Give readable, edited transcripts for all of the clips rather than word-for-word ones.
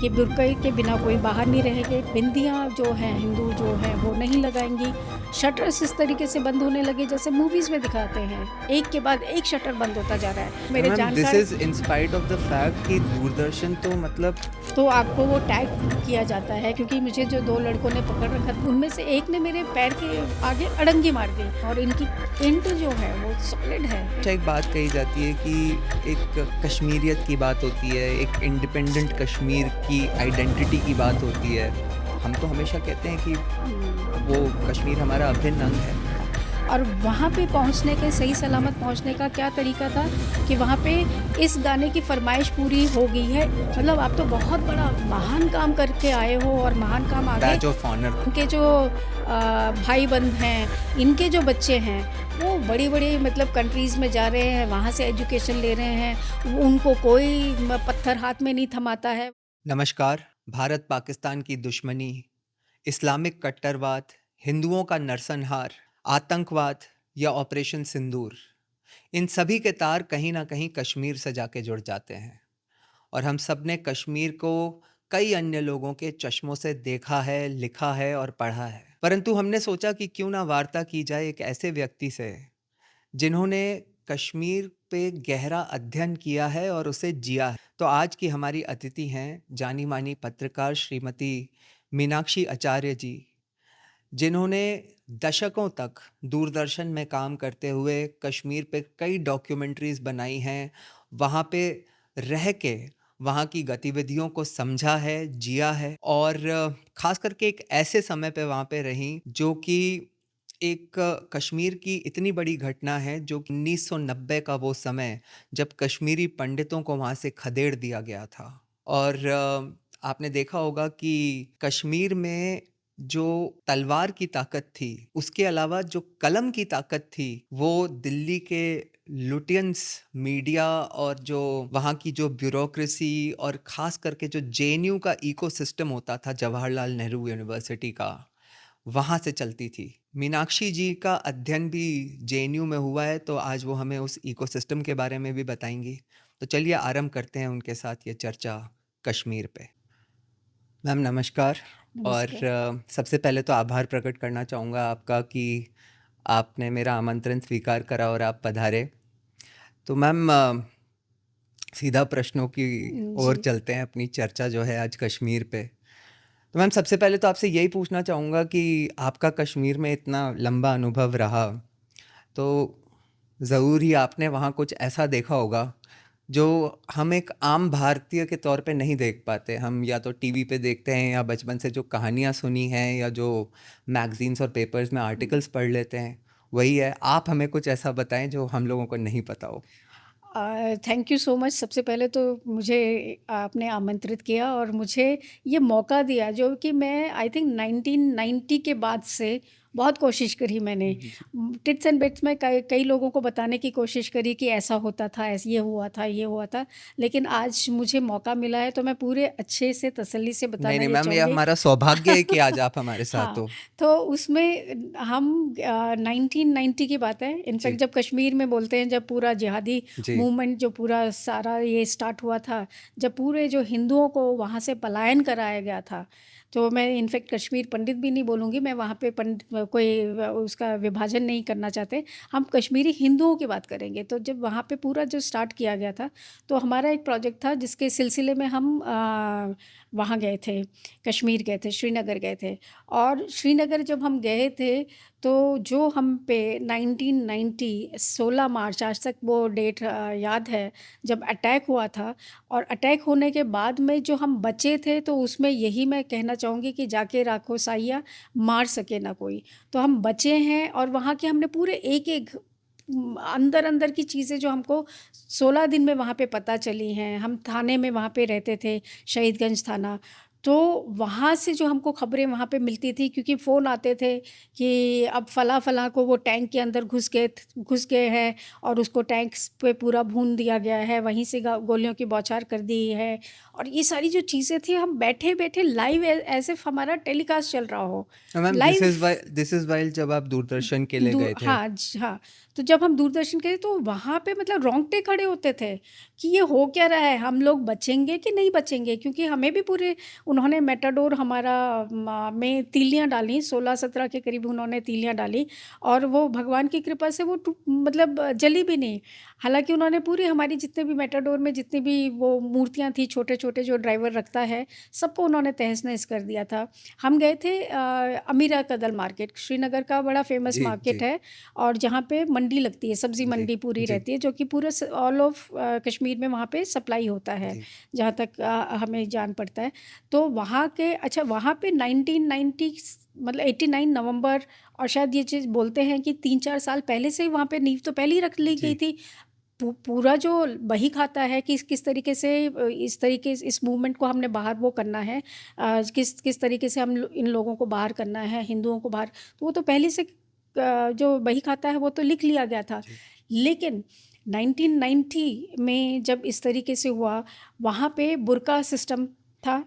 कि बुर्के के बिना कोई बाहर नहीं रहेंगे, बिंदियाँ जो हैं हिंदू जो हैं वो नहीं लगाएँगी, शटर्स इस तरीके से बंद होने लगे जैसे मूवीज़ में दिखाते हैं, एक के बाद एक शटर बंद होता जा रहा है। मेरे मैम दिस जानकार is in spite of the fact कि दूरदर्शन तो मतलब तो आपको वो टैग किया जाता है क्योंकि मुझे जो 2 लड़कों ने पकड़ रखा था, उनमें से एक ने मेरे पैर के आगे अड़ंगी मार दी और इनकी इंट जो है वो सॉलिड है। अच्छा एक बात कही जाती है कि एक कश्मीरियत की बात होती है, एक इंडिपेंडेंट कश्मीर की आइडेंटिटी की बात होती है। हम तो हमेशा कहते हैं कि हुँ। वो कश्मीर हमारा अभिन्न अंग है। और वहाँ पे पहुँचने के सही सलामत पहुँचने का क्या तरीका था कि वहाँ पे इस गाने की फ़रमाइश पूरी हो गई है। मतलब आप तो बहुत बड़ा महान काम करके आए हो और महान काम आगे बैज ऑफ ऑनर। इनके जो भाई-बंध हैं, इनके जो बच्चे हैं, वो बड़ी-बड़ी मतलब कंट्रीज़ में जा रहे हैं, वहाँ से एजुकेशन ले रहे हैं। उनको कोई पत्थर हाथ में नहीं थमाता है। नमस्कार। भारत पाकिस्तान की दुश्मनी, इस्लामिक कट्टरवाद, हिंदुओं का नरसंहार, आतंकवाद या ऑपरेशन सिंदूर, इन सभी के तार कहीं ना कहीं कश्मीर से जाके जुड़ जाते हैं। और हम सब ने कश्मीर को कई अन्य लोगों के चश्मों से देखा है, लिखा है और पढ़ा है। परंतु हमने सोचा कि क्यों ना वार्ता की जाए एक ऐसे व्यक्ति से जिन्होंने कश्मीर पे गहरा अध्ययन किया है और उसे जिया है। तो आज की हमारी अतिथि हैं जानी मानी पत्रकार श्रीमती मीनाक्षी आचार्य जी, जिन्होंने दशकों तक दूरदर्शन में काम करते हुए कश्मीर पे कई डॉक्यूमेंट्रीज बनाई हैं, वहाँ पे रह के वहाँ की गतिविधियों को समझा है, जिया है और ख़ास करके एक ऐसे समय पे वहाँ पे रहीं जो कि एक कश्मीर की इतनी बड़ी घटना है जो कि 1990 का वो समय जब कश्मीरी पंडितों को वहाँ से खदेड़ दिया गया था। और आपने देखा होगा कि कश्मीर में जो तलवार की ताकत थी, उसके अलावा जो कलम की ताकत थी, वो दिल्ली के लुटियंस मीडिया और जो वहाँ की जो ब्यूरोक्रेसी और ख़ास करके जो जेएनयू का इकोसिस्टम होता था जवाहरलाल नेहरू यूनिवर्सिटी का, वहाँ से चलती थी। मीनाक्षी जी का अध्ययन भी जेएनयू में हुआ है, तो आज वो हमें उस इकोसिस्टम के बारे में भी बताएंगी। तो चलिए आरंभ करते हैं उनके साथ ये चर्चा कश्मीर पे। मैम नमस्कार। और नमस्कार। सबसे पहले तो आभार प्रकट करना चाहूँगा आपका कि आपने मेरा आमंत्रण स्वीकार करा और आप पधारे। तो मैम सीधा प्रश्नों की ओर जी। चलते हैं, अपनी चर्चा जो है आज कश्मीर पे। तो मैम सबसे पहले तो आपसे यही पूछना चाहूँगा कि आपका कश्मीर में इतना लंबा अनुभव रहा, तो ज़रूर ही आपने वहाँ कुछ ऐसा देखा होगा जो हम एक आम भारतीय के तौर पे नहीं देख पाते। हम या तो टीवी पे देखते हैं या बचपन से जो कहानियाँ सुनी हैं या जो मैगज़ीन्स और पेपर्स में आर्टिकल्स पढ़ लेते हैं, वही है। आप हमें कुछ ऐसा बताएं जो हम लोगों को नहीं पता हो। Thank you so much. सबसे पहले तो मुझे आपने आमंत्रित किया और मुझे ये मौका दिया जो कि मैं आई थिंक 1990 के बाद से बहुत कोशिश करी मैंने। जी। टिट्स एंड बिट्स में कई कई लोगों को बताने की कोशिश करी कि ऐसा होता था, ऐसे ये हुआ था, ये हुआ था। लेकिन आज मुझे मौका मिला है तो मैं पूरे अच्छे से तसल्ली से नहीं बताना नहीं ये मैम, ये चाहूँगी। हमारा सौभाग्य है कि आज आप हमारे साथ हाँ, हो। तो उसमें हम 1990 की बात है। जी। इनफैक्ट जब कश्मीर में बोलते हैं जब पूरा जिहादी जी। मूवमेंट जो पूरा सारा ये स्टार्ट हुआ था, जब पूरे जो हिंदुओं को वहाँ से पलायन कराया गया था, तो मैं इनफैक्ट कश्मीर पंडित भी नहीं बोलूँगी, मैं वहाँ पे कोई उसका विभाजन नहीं करना चाहते। हम कश्मीरी हिंदुओं की बात करेंगे, तो जब वहाँ पे पूरा जो स्टार्ट किया गया था, तो हमारा एक प्रोजेक्ट था जिसके सिलसिले में हम वहाँ गए थे, कश्मीर गए थे, श्रीनगर गए थे। और श्रीनगर जब हम गए थे, तो जो हम पे 1990 16 मार्च आज तक वो डेट याद है, जब अटैक हुआ था और अटैक होने के बाद में जो हम बचे थे, तो उसमें यही मैं कहना चाहूँगी कि जाके राखो साइयाँ, मार सके ना कोई। तो हम बचे हैं और वहाँ के हमने पूरे एक-एक अंदर-अंदर की चीज़ें जो हमको 16 दिन में वहाँ पे पता चली हैं। हम थाने में वहाँ पे रहते थे, शहीदगंज थाना। तो वहाँ से जो हमको खबरें वहाँ पे मिलती थी, क्योंकि फ़ोन आते थे कि अब फलाँ-फलाँ को वो टैंक के अंदर घुस गए हैं और उसको टैंक्स पे पूरा भून दिया गया है, वहीं से ग गोलियों की बौछार कर दी है। और ये सारी जो चीज़ें थी, हम बैठे-बैठे लाइव एज़ इफ हमारा टेलीकास्ट चल रहा हो। Ma'am, live this is while जब आप दूरदर्शन के लिए दूर गए थे। हाँ, हाँ। तो जब हम दूरदर्शन के तो वहाँ पे मतलब रोंगटे खड़े होते थे कि ये हो क्या रहा है? हम लोग बचेंगे कि नहीं बचेंगे? क्योंकि हमें भी पूरे उन्होंने मेटाडोर हमारा में तीलियाँ डाली, 16-17 के करीब उन्होंने तीलियाँ डाली और वो भगवान की कृपा से वो मतलब जली भी नहीं। हालाँकि उन्होंने पूरी हमारी जितने भी मेटाडोर में जितनी भी वो मूर्तियाँ थी, छोटे-छोटे जो ड्राइवर रखता है, सबको उन्होंने तहस-नहस कर दिया था। हम गए थे अमीरा कदल मार्केट, श्रीनगर का बड़ा फ़ेमस जी, मार्केट जी, है और जहाँ पे मंडी लगती है, सब्ज़ी जी, मंडी पूरी जी, रहती है, जो कि पूरे ऑल ऑफ कश्मीर में वहाँ पे सप्लाई होता है, जी, जहाँ तक हमें जान पड़ता है। तो वहाँ के अच्छा वहाँ पे 1990 मतलब 89 नवंबर और शायद ये चीज़ बोलते हैं कि 3-4 साल पहले से ही वहाँ पे नींव तो पहले ही रख ली गई जी, थी। पूरा जो बही खाता है कि किस तरीके से इस तरीके इस मूवमेंट को हमने बाहर वो करना है, किस किस तरीके से इन लोगों को बाहर करना है, हिंदुओं को बाहर, तो वो तो पहले से जो बही खाता है वो तो लिख लिया गया था। जी, लेकिन 1990 में जब इस तरीके से हुआ, वहाँ पे बुर्का सिस्टम था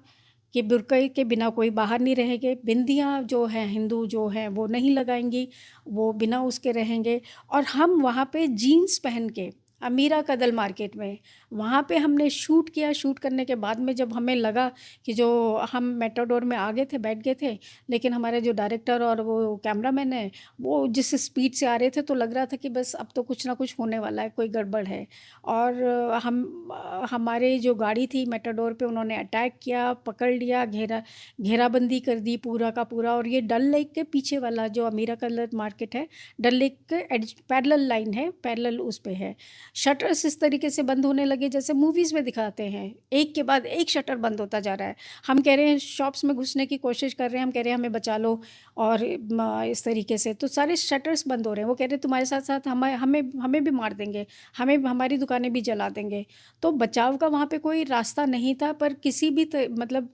कि बुर्के के बिना कोई बाहर नहीं रहेंगे, बिंदियाँ जो हैं हिंदू जो हैं वो नहीं लगाएँगी, वो बिना उसके रहेंगे और हम वहाँ पे जीन्स पहन के अमीरा कदल मार्केट में, वहाँ पे हमने शूट किया। शूट करने के बाद में जब हमें लगा कि जो हम मेटाडोर में आ गए थे, बैठ गए थे, लेकिन हमारे जो डायरेक्टर और वो कैमरामैन है, वो जिस स्पीड से आ रहे थे तो लग रहा था कि बस अब तो कुछ ना कुछ होने वाला है, कोई गड़बड़ है। और हमारे जो गाड़ी थी मेटाडोर पे उन्होंने अटैक किया, पकड़ लिया, घेराबंदी कर दी पूरा का पूरा। और ये डल लेक के पीछे वाला जो अमीरा कलर मार्केट है, डल लेक के एडिज पैरेलल लाइन है, पैरेलल उस पे है। शटर्स इस तरीके से बंद होने लगे जैसे मूवीज़ में दिखाते हैं, एक के बाद एक शटर बंद होता जा रहा है। हम कह रहे हैं शॉप्स में घुसने की कोशिश कर रहे हैं, हम कह रहे हैं हमें बचा लो और इस तरीके से तो सारे शटर्स बंद हो रहे हैं। वो कह रहे हैं तुम्हारे साथ-साथ हमें हमें हमें भी मार देंगे, हमें हमारी दुकानें भी जला देंगे। तो बचाव का वहाँ पे कोई रास्ता नहीं था, पर किसी भी मतलब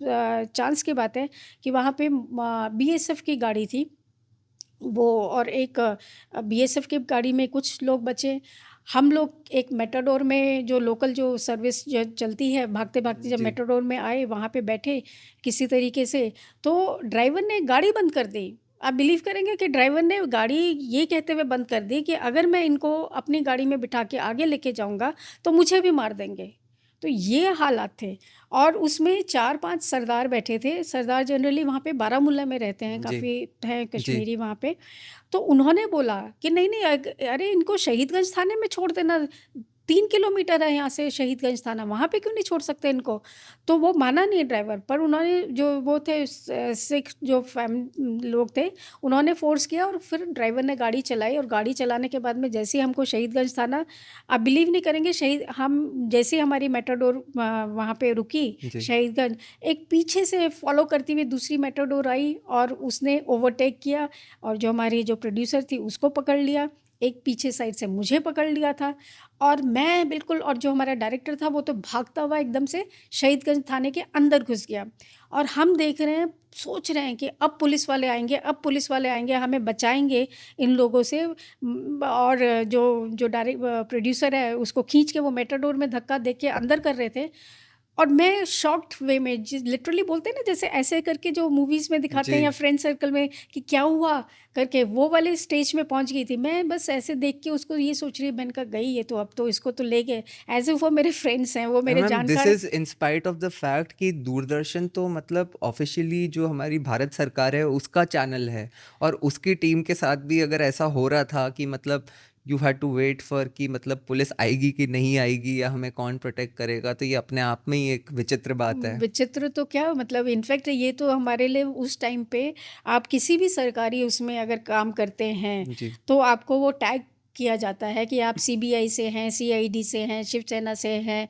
चांस की बात है कि वहाँ पे बीएसएफ की गाड़ी थी, वो और एक बीएसएफ की गाड़ी में कुछ लोग बचे। हम लोग एक मेटाडोर में जो लोकल जो सर्विस जो चलती है, भागते-भागते जब जी, मेटाडोर में आए, वहाँ पे बैठे किसी तरीके से, तो ड्राइवर ने गाड़ी बंद कर दी। आप बिलीव करेंगे कि ड्राइवर ने गाड़ी ये कहते हुए बंद कर दी कि अगर मैं इनको अपनी गाड़ी में बिठा के आगे लेके जाऊँगा, तो मुझे भी मार देंगे। तो ये हालात थे और उसमें 4-5 सरदार बैठे थे। सरदार जनरली वहाँ पे बारामूला में रहते हैं, जी, काफ़ी हैं जी, कश्मीरी वहाँ पे। तो उन्होंने बोला कि नहीं-नहीं अरे इनको शहीदगंज थाने में छोड़ देना, 3 किलोमीटर है यहाँ से शहीदगंज थाना, वहाँ पे क्यों नहीं छोड़ सकते इनको? तो वो माना नहीं ड्राइवर, पर उन्होंने जो वो थे सिख जो लोग थे, उन्होंने फ़ोर्स किया और फिर ड्राइवर ने गाड़ी चलाई और गाड़ी चलाने के बाद में जैसे ही हमको शहीदगंज थाना, आप बिलीव नहीं करेंगे, शहीद हम जैसे ही हमारी मेटाडोर वहाँ पे रुकी जी, शहीदगंज, एक पीछे से फ़ॉलो करती हुई दूसरी मेटाडोर आई और उसने ओवरटेक किया और जो हमारी जो प्रोड्यूसर थी उसको पकड़ लिया, एक पीछे साइड से मुझे पकड़ लिया था और मैं बिल्कुल, और जो हमारा डायरेक्टर था वो तो भागता हुआ एकदम से शहीदगंज थाने के अंदर घुस गया और हम देख रहे हैं, सोच रहे हैं कि अब पुलिस वाले आएँगे, अब पुलिस वाले आएँगे, हमें बचाएँगे इन लोगों से। और जो प्रोड्यूसर है उसको खींच के वो मेटाडोर में धक्का दे के अंदर कर रहे थे और मैं शॉक्ड वे में लिटरली बोलते हैं ना, जैसे ऐसे करके जो मूवीज़ में दिखाते हैं या जी। फ्रेंड सर्कल में कि क्या हुआ करके, वो वाले स्टेज में पहुंच गई थी मैं। बस ऐसे देख के उसको ये सोच रही, मैंने कहा गई ये तो, अब तो इसको तो ले गए, एज इफ वो मेरे फ्रेंड्स हैं, वो मेरे मैम, दिस जानकार। Is in spite of the fact कि दूरदर्शन तो मतलब ऑफ़िशियली जो हमारी भारत सरकार है उसका चैनल है, और उसकी टीम के साथ भी अगर ऐसा हो रहा था कि मतलब you had to wait for कि मतलब पुलिस आएगी कि नहीं आएगी या हमें कौन प्रोटेक्ट करेगा, तो ये अपने आप में ही एक विचित्र बात है। विचित्र तो क्या मतलब, इनफैक्ट ये तो हमारे लिए उस टाइम पे, आप किसी भी सरकारी उसमें अगर काम करते हैं जी, तो आपको वो टैग किया जाता है कि आप सीबीआई से हैं, सीआईडी से हैं, शिवसेना से हैं,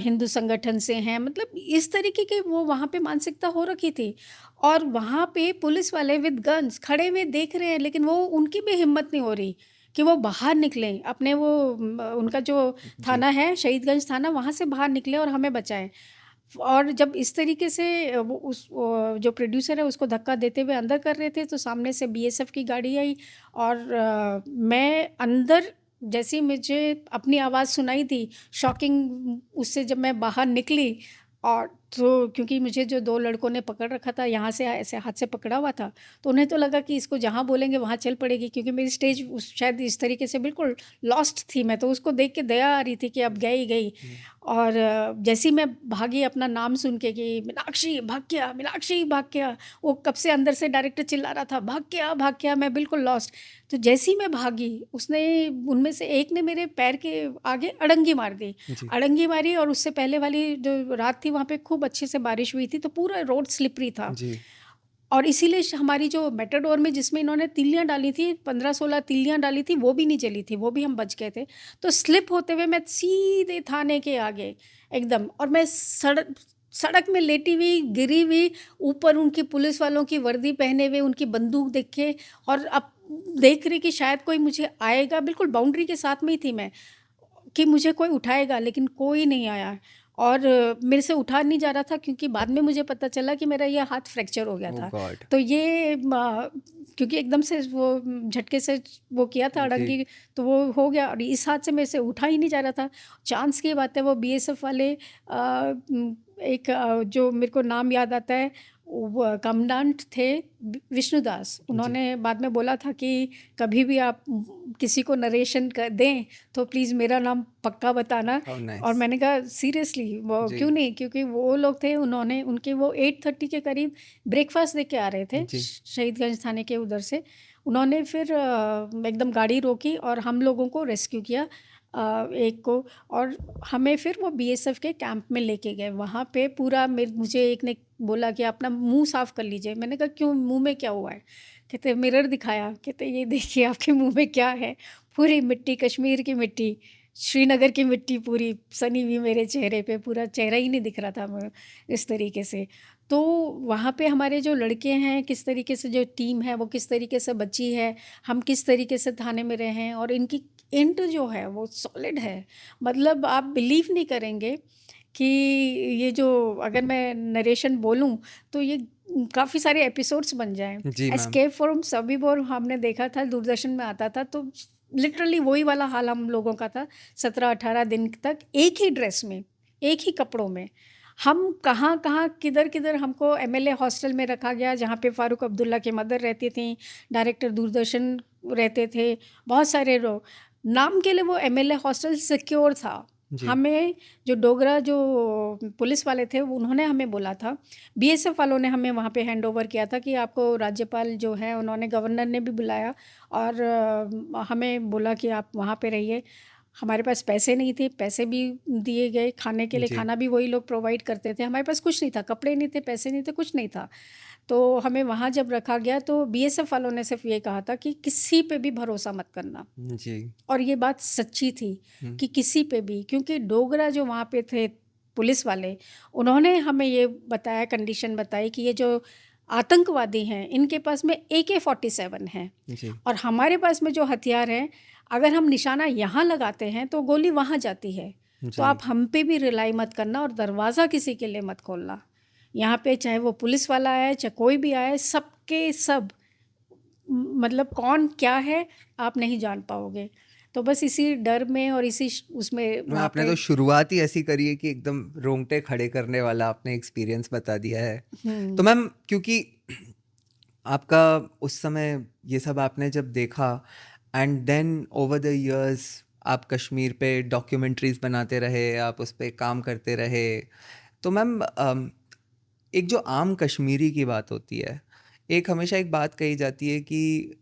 हिंदू संगठन से हैं, मतलब इस तरीके की वो वहाँ पे मानसिकता हो रखी थी। और वहाँ पे पुलिस वाले विद गन्स खड़े हुए देख रहे हैं, लेकिन वो उनकी भी हिम्मत नहीं हो रही कि वो बाहर निकलें अपने वो उनका जो जी, थाना है शहीदगंज थाना, वहाँ से बाहर निकले और हमें बचाएं। और जब इस तरीके से जो प्रोड्यूसर है उसको धक्का देते हुए अंदर कर रहे थे, तो सामने से बीएसएफ की गाड़ी आई और मैं अंदर, जैसे ही मुझे अपनी आवाज़ सुनाई थी, शॉकिंग, उससे जब मैं बाहर निकली, और तो क्योंकि मुझे जो 2 लड़कों ने पकड़ रखा था, यहाँ से ऐसे हाथ से पकड़ा हुआ था, तो उन्हें तो लगा कि इसको जहाँ बोलेंगे वहाँ चल पड़ेगी, क्योंकि मेरी स्टेज उस शायद इस तरीके से बिल्कुल लॉस्ट थी मैं, तो उसको देख के दया आ रही थी कि अब गई, गई। और जैसे ही मैं भागी अपना नाम सुन के कि मीनाक्षी भाग गया, मीनाक्षी भाग गया, वो कब से अंदर से डायरेक्टर चिल्ला रहा था, भाग गया, मैं बिल्कुल लॉस्ट। तो जैसे ही मैं भागी, उसने, उनमें से एक ने मेरे पैर के आगे अड़ंगी मार दी। जी, अड़ंगी मारी, और उससे पहले वाली जो रात थी वहाँ पे खूब अच्छे से बारिश हुई थी, तो पूरा रोड स्लिपरी था। जी, और इसीलिए हमारी जो मेटाडोर में जिसमें इन्होंने तीलियाँ डाली थी, 15-16 तीलियाँ डाली थी, वो भी नहीं जली थी, वो भी हम बच गए थे। तो स्लिप होते हुए मैं सीधे थाने के आगे एकदम, और मैं सड़क सड़क में लेटी हुई, गिरी हुई, ऊपर उनकी पुलिस वालों की वर्दी पहने हुए, उनकी बंदूक देख के, और अब देख रही कि शायद कोई मुझे आएगा, बिल्कुल बाउंड्री के साथ में ही थी मैं, कि मुझे कोई उठाएगा, लेकिन कोई नहीं आया। और मेरे से उठा नहीं जा रहा था, क्योंकि बाद में मुझे पता चला कि मेरा ये हाथ फ्रैक्चर हो गया ओह था। गॉड! तो ये क्योंकि एकदम से वो झटके से वो किया था जी, अड़ंगी, तो वो हो गया, और इस हाथ से मेरे से उठा ही नहीं जा रहा था। चांस की बात है, वो बीएसएफ वाले एक जो मेरे को नाम याद आता है, वो कमांडेंट थे विष्णुदास। जी, उन्होंने बाद में बोला था कि कभी भी आप किसी को नरेशन कर दें, तो प्लीज़ मेरा नाम पक्का बताना। हाउ और नाइस! मैंने कहा सीरियसली, वो जी, क्यों नहीं, क्योंकि वो लोग थे, उन्होंने उनके वो 8:30 के करीब ब्रेकफास्ट दे के आ रहे थे जी, शहीदगंज थाने के उधर से। उन्होंने फिर एकदम गाड़ी रोकी और हम लोगों को रेस्क्यू किया, एक को, और हमें फिर वो बीएसएफ के कैंप में लेके गए। वहाँ पे पूरा मुझे एक ने बोला कि अपना मुंह साफ कर लीजिए। मैंने कहा क्यों, मुंह में क्या हुआ है? कहते मिरर दिखाया, कहते ये देखिए आपके मुंह में क्या है। पूरी मिट्टी, कश्मीर की मिट्टी, श्रीनगर की मिट्टी पूरी सनी हुई मेरे चेहरे पे, पूरा चेहरा ही नहीं दिख रहा था इस तरीके से। तो वहाँ पे हमारे जो लड़के हैं, किस तरीके से जो टीम है वो किस तरीके से बची है, हम किस तरीके से थाने में रहे हैं, और इनकी एंड जो है वो सॉलिड है। मतलब आप बिलीव नहीं करेंगे कि ये जो, अगर मैं नरेशन बोलूँ, तो ये काफ़ी सारे एपिसोड्स बन जाएँ। जी मैम। एस्केप फ्रॉम सबिबोर हमने देखा था, दूरदर्शन में आता था, तो लिटरली वही वाला हाल हम लोगों का था। 17-18 दिन तक एक ही ड्रेस में, एक ही कपड़ों में। हम कहाँ-कहाँ, किधर-किधर हमको एमएलए हॉस्टल में रखा गया, जहाँ पे फ़ारूक अब्दुल्ला की मदर रहती थीं, डायरेक्टर दूरदर्शन रहते थे, बहुत सारे लोग। नाम के लिए वो एमएलए हॉस्टल सिक्योर था। जी, हमें जो डोगरा जो पुलिस वाले थे, उन्होंने हमें बोला था, बीएसएफ वालों ने हमें वहाँ पे हैंडओवर किया था कि आपको राज्यपाल जो है, उन्होंने, गवर्नर ने भी बुलाया, और हमें बोला कि आप वहाँ पे रहिए। हमारे पास पैसे नहीं थे, पैसे भी दिए गए, खाने के लिए जी, खाना भी वही लोग प्रोवाइड करते थे। हमारे पास कुछ नहीं था, कपड़े नहीं थे, पैसे नहीं थे, कुछ नहीं था। तो हमें वहाँ जब रखा गया, तो बीएसएफ वालों ने सिर्फ़ ये कहा था कि किसी पे भी भरोसा मत करना। जी, और ये बात सच्ची थी हुँ, कि किसी पे भी, क्योंकि डोगरा जो वहाँ पे थे पुलिस वाले, उन्होंने हमें ये बताया, कंडीशन बताई कि ये जो आतंकवादी हैं, इनके पास में AK-47 है, जी, और हमारे पास में जो हथियार हैं, अगर हम निशाना यहाँ लगाते हैं तो गोली वहाँ जाती है। तो आप जी, हम पे भी रिलाई मत करना, और दरवाज़ा किसी के लिए मत खोलना। यहाँ पे चाहे वो पुलिस वाला आए, चाहे कोई भी आए, सबके सब, मतलब कौन क्या है आप नहीं जान पाओगे। तो बस इसी डर में और इसी उसमें मैं वहाँ आपने पे। तो शुरुआत ही ऐसी करी है कि एकदम रोंगटे खड़े करने वाला आपने एक्सपीरियंस बता दिया है। तो हुँ। मैम क्योंकि आपका उस समय ये सब आपने जब देखा and then over the years आप कश्मीर पे डॉक्यूमेंट्रीज बनाते रहे, आप उस पे काम करते रहे। तो मैम एक जो आम कश्मीरी की बात होती है, एक हमेशा एक बात कही जाती है कि